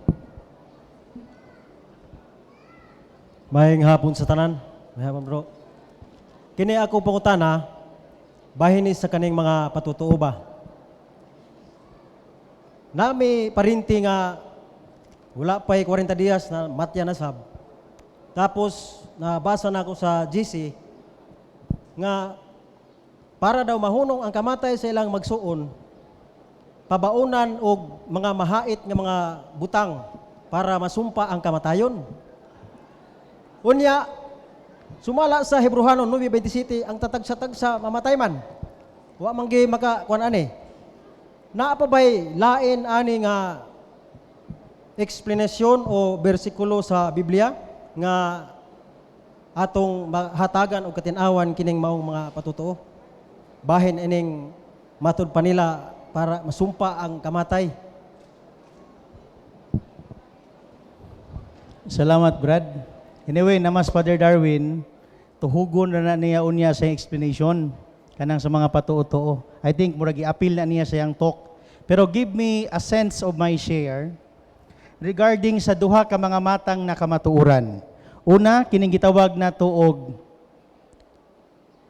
Mayang hapon sa tanan. May hapon bro. Kini ako pangutana, bahin ni sa kaning mga patutuo ba? Nami parinti nga wala pa'y 40 dias na matya na sab. Tapos nabasa na ako sa GC nga para daw mahunong ang kamatay sa ilang magsuon, pabaunan og mga mahait nga mga butang para masumpa ang kamatayon. Unya, sumala sa Hebrehanon 9:27 ang tatagsa-tagsa mamatay man. Wa man gyud makakuan ani. Naa pa bay lain ani nga explanation o bersikulo sa Biblia nga atong hatagan og katin-awan kining maong mga patutuo. Bahin ining matud pa nila para masumpa ang kamatay. Salamat, Brad. Anyway, namas Father Darwin, tuhugon na niya unya sa explanation kanang sa mga patuo-tuo. I think murag i-appeal na niya sa yang talk. Pero give me a sense of my share regarding sa duha ka mga matang nakamatuuran. Una, kining gitawag nato og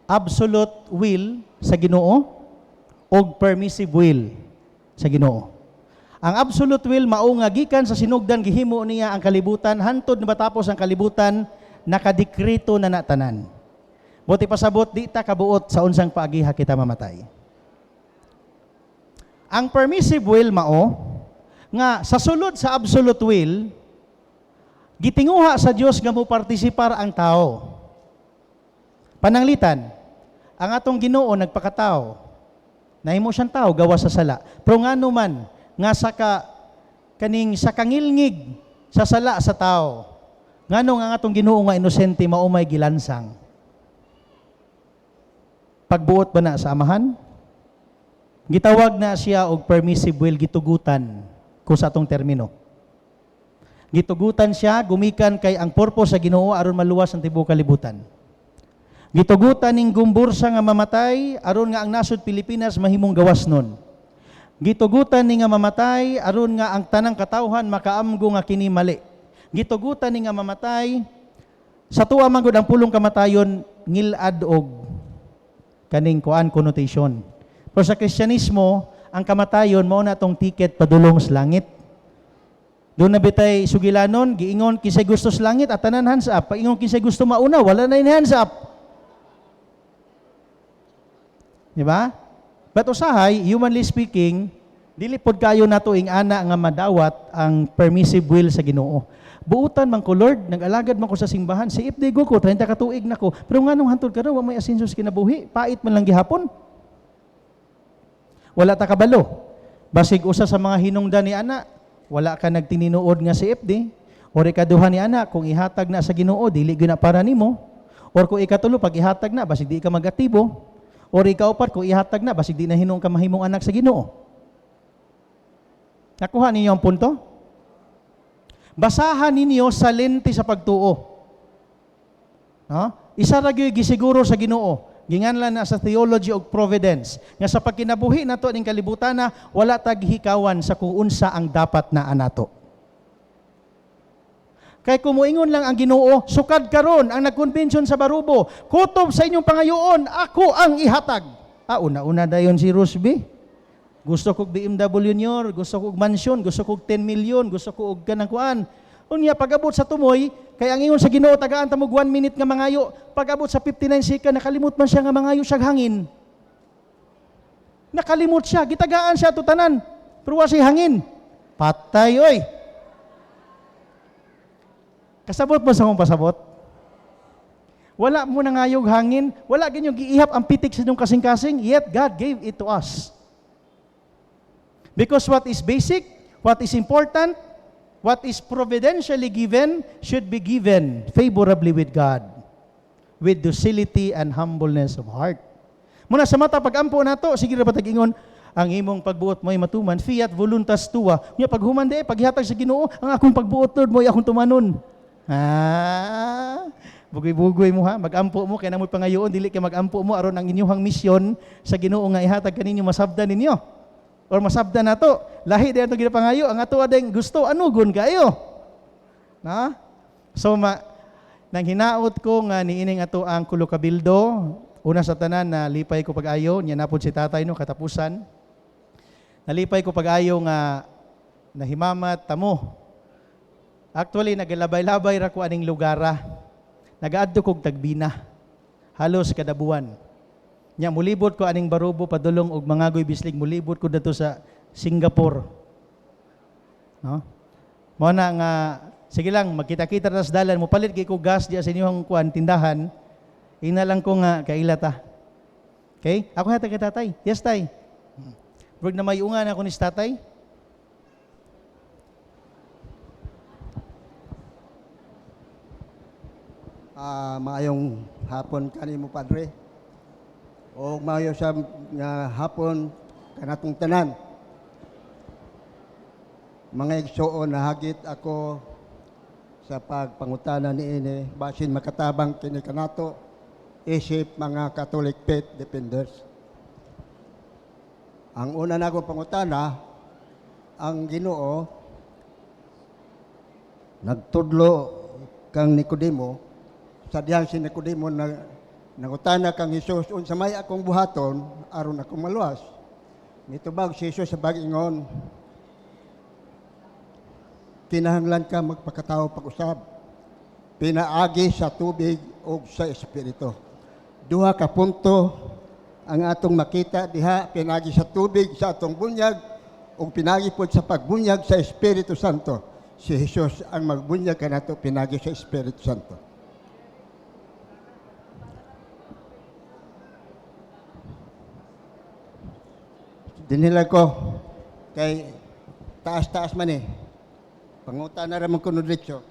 absolute will sa Ginoo og permissive will sa Ginoo. Ang absolute will mao nga gikan sa sinugdan gihimo niya ang kalibutan hantod na matapos ang kalibutan nakadekreto na natanan. Buti pasabot di ta kabuot sa unsang paagiha kita mamatay. Ang permissive will mao nga sa sulod sa absolute will gitinguha sa Dios nga mo partisipar ang tao. Pananglitan, ang atong Ginoo nagpakatao. Nahimo siyang tao gawa sa sala. Pero ngano man nga sa kangilngig sa sala sa tao. Ngano nga atong Ginoo nga inosente mao may gilansang. Pagbuot ba na sa amahan? Gitawag na siya og permissive will gitugutan kung sa atong termino. Gitugutan siya gumikan kay ang purpose sa Ginoo aron maluwas ang tibuok kalibutan. Gitugutan ning gumbursa nga mamatay aron nga ang nasod Pilipinas mahimong gawas nun. Gitugutan ni nga mamatay aron nga ang tanang katawhan makaamgo nga kini mali. Gitugutan ni nga mamatay sa tuwa man gud ang pulong kamatayon ngilad og kaning kuan connotation. Pero sa Kristyanismo, ang kamatayon mao na tong ticket padulong sa langit. Doon na bitay sugilanon, giingon kisay gusto sa langit at tanan hands up. Paingon kisay gusto mauna, wala na hands up. Di ba? But usahay, humanly speaking, dili pod kayo nato ing ana nga madawat ang permissive will sa Ginoo. Buutan man ko Lord, nag-alagad man ko sa simbahan, si CFD ko 30 ka tuig nako. Pero nganong hantod karon wa may asenso sa kinabuhi, pait man lang gihapon. Wala ta kabalo. Basig usa sa mga hinungdan ni ana, wala ka nagtininuod nga si CFD, or ikaduha ni ana kung ihatag na sa Ginoo dili gyud na para nimo, or kung ikatulo pag ihatag na basig di ka magaktibo. Or ikaupat, kung ihatag na, basig di na hinong ka mahimong anak sa Ginoo. Nakuha ninyo ang punto? Basahan ninyo sa lente sa pagtuo. No? Isa ra gyud gisiguro sa Ginoo. Ginganlan na sa theology of providence. Nga sa pagkinabuhi nato ning kalibutan na wala taghikawan sa kung unsa ang dapat na anato. Kay kumuingon lang ang Ginoo, sukad karon ang nagkonbensyon sa Barubo, kutob sa inyong pangayoon, ako ang ihatag. Una-una dayon si Rusby. Gusto kog BMW Junior, gusto kog mansion, gusto kog 10 million, gusto ko og kanang kuan. Unya pag-abot sa tumoy, kay ang ingon sa Ginoo tagaan ta mo 1 minute nga mangayo, pag-abot sa 59 second nakalimot man siya nga mangayo siya hangin. Nakalimot siya, gitagaan siya tutanan. Pero wa siya hangin. Patay oy. Kasabot mo sa akong pasabot? Wala mo nangayog hangin, wala ganyong giihap ang pitik sa inyong kasing-kasing, yet God gave it to us. Because what is basic, what is important, what is providentially given, should be given favorably with God, with docility and humbleness of heart. Muna sa mata, pag-ampo na to, sige na patag-ingon, ang imong pagbuot mo'y matuman, fiat voluntas tua. Nga paghumande, paghihatag sa Ginoo, ang akong pagbuot Lord mo'y akong tumanon. Bugoy-bugoy mo ha, mag-ampo mo, kaya na mo'y pangayoon, dili kay mag-ampo mo, aron ang inyong misyon sa Ginoo nga ihatag kaninyo masabdan ninyo. Or masabdan na to. Lahi din itong ginapangayo, ang ato adeng gusto, anugon kayo. Na? So, nang hinaot ko nga niining ato ang kulo kabildo, una sa tanan na lipay ko pag-ayo, niya napod si tatay no, katapusan. Nalipay ko pag-ayo nga nahimamat tamo. Actually, nagalabay-labay ra ko aning lugara. Nagaadto kog Tagbina. Halos kada buwan. Nya mulibot ko aning Barubo padulong og mangagoy bislig, mulibot ko dito sa Singapore. No? Mo na nga sige lang magkita-kita ra sa dalan, mo palit kay ko gas diya sa inyong kuan tindahan. Ina lang ko nga kaila ta. Okay? Ako hatag kay tatay. Yes, tay. Brog na mayungan ako ni tatay. Maayong hapon kanimo padre. O maayo sa nga hapon kanatong tanan. Mga igsoon nahagit ako sa pagpangutana niini basin makatabang kini kanato isip mga Catholic faith defenders. Ang una nako pangutana, ang Ginoo nagtudlo kang Nicodemo, sa diyan si Nicodemo na nangutana kang Hesus, unsa may akong buhaton aron akong maluwas. Mitubag si Hesus sa bag-ingon, kinahanglan ka magpakatao pag-usab, pinaagi sa tubig o sa espiritu. Duha ka punto ang atong makita diha, pinagi sa tubig sa atong bunyag o pinagi pod sa pagbunyag sa Espiritu Santo. Si Jesus ang magbunyag kanato pinagi sa Espiritu Santo. Dinila ko kay taas-taas man eh. Panguta na ramang kuno diretso.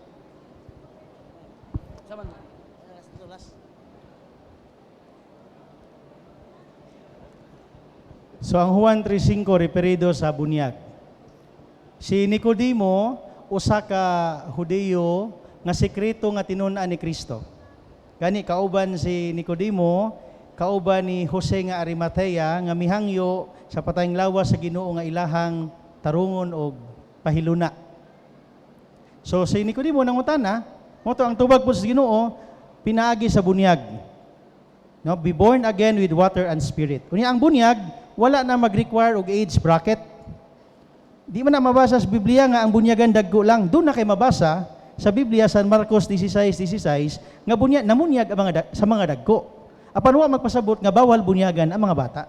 So ang Juan 3:5 referido sa bunyag. Si Nicodemo usa ka Hudeo nga sekreto nga tinun-an ni Kristo. Gani kauban si Nicodemo, kauban ni Jose nga Arimatea nga mihangyo sa patayng lawas sa Ginoo nga ilahang tarungon og pahiluna. So si Nicodemo nangutana, mo to ang tubag po sa Ginoo pinaagi sa bunyag. No, be born again with water and spirit. Unya ang bunyag wala na mag-require og age bracket. Di man na mabasa sa Biblia nga ang bunyagan dagko lang. Doon na kay mabasa sa Biblia San Marcos 16:16 nga bunyag namunyag ang sa mga dagko. Apan wa magpasabot nga bawal bunyagan ang mga bata.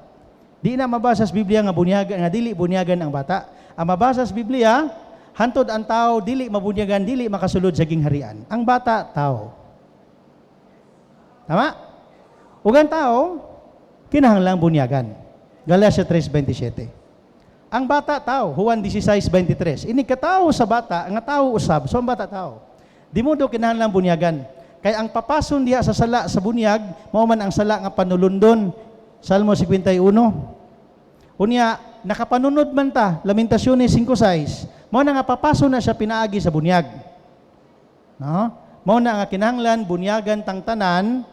Di na mabasa sa Biblia nga bunyagan nga dili bunyagan ang bata. Ang mabasa sa Biblia, hantod ang tao dili mabunyagan, dili makasulod sa gingharian. Ang bata tao. Tama? Ug ang tao kinahanglang bunyagan. Galatia 3:27. Ang bata tao, Juan 16:23. Ini katao sa bata, nga tao usab, so ang bata tao. Di mo do kinahanglang bunyagan. Kay ang papason diha sa sala sa bunyag, mao man ang sala nga panulundon. Salmo 51. Unya, nakapanunod man ta, Lamentaciones 5:6. Mao na nga papason na siya pinaagi sa bunyag. No? Mao na nga kinahanglan bunyagan tang tanan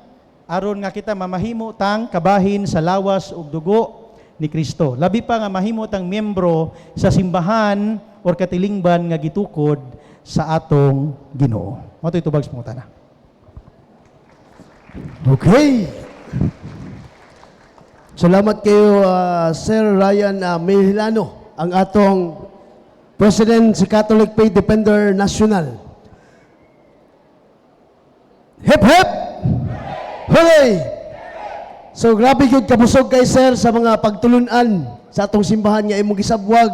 aron nga kita mamahimo tang kabahin sa lawas ug dugo ni Kristo. Labi pa nga mahimo tang miyembro sa simbahan or katilingban nga gitukod sa atong Ginoo. Mao toy tubag sa pangutana. Okay. Salamat kayo, Sir Ryan Mejillano, ang atong President sa Catholic Faith Defender National. Hip hip! Hooray! So grabe yung kabusog kay Sir sa mga pagtulunan sa atong simbahan nga imong gisabwag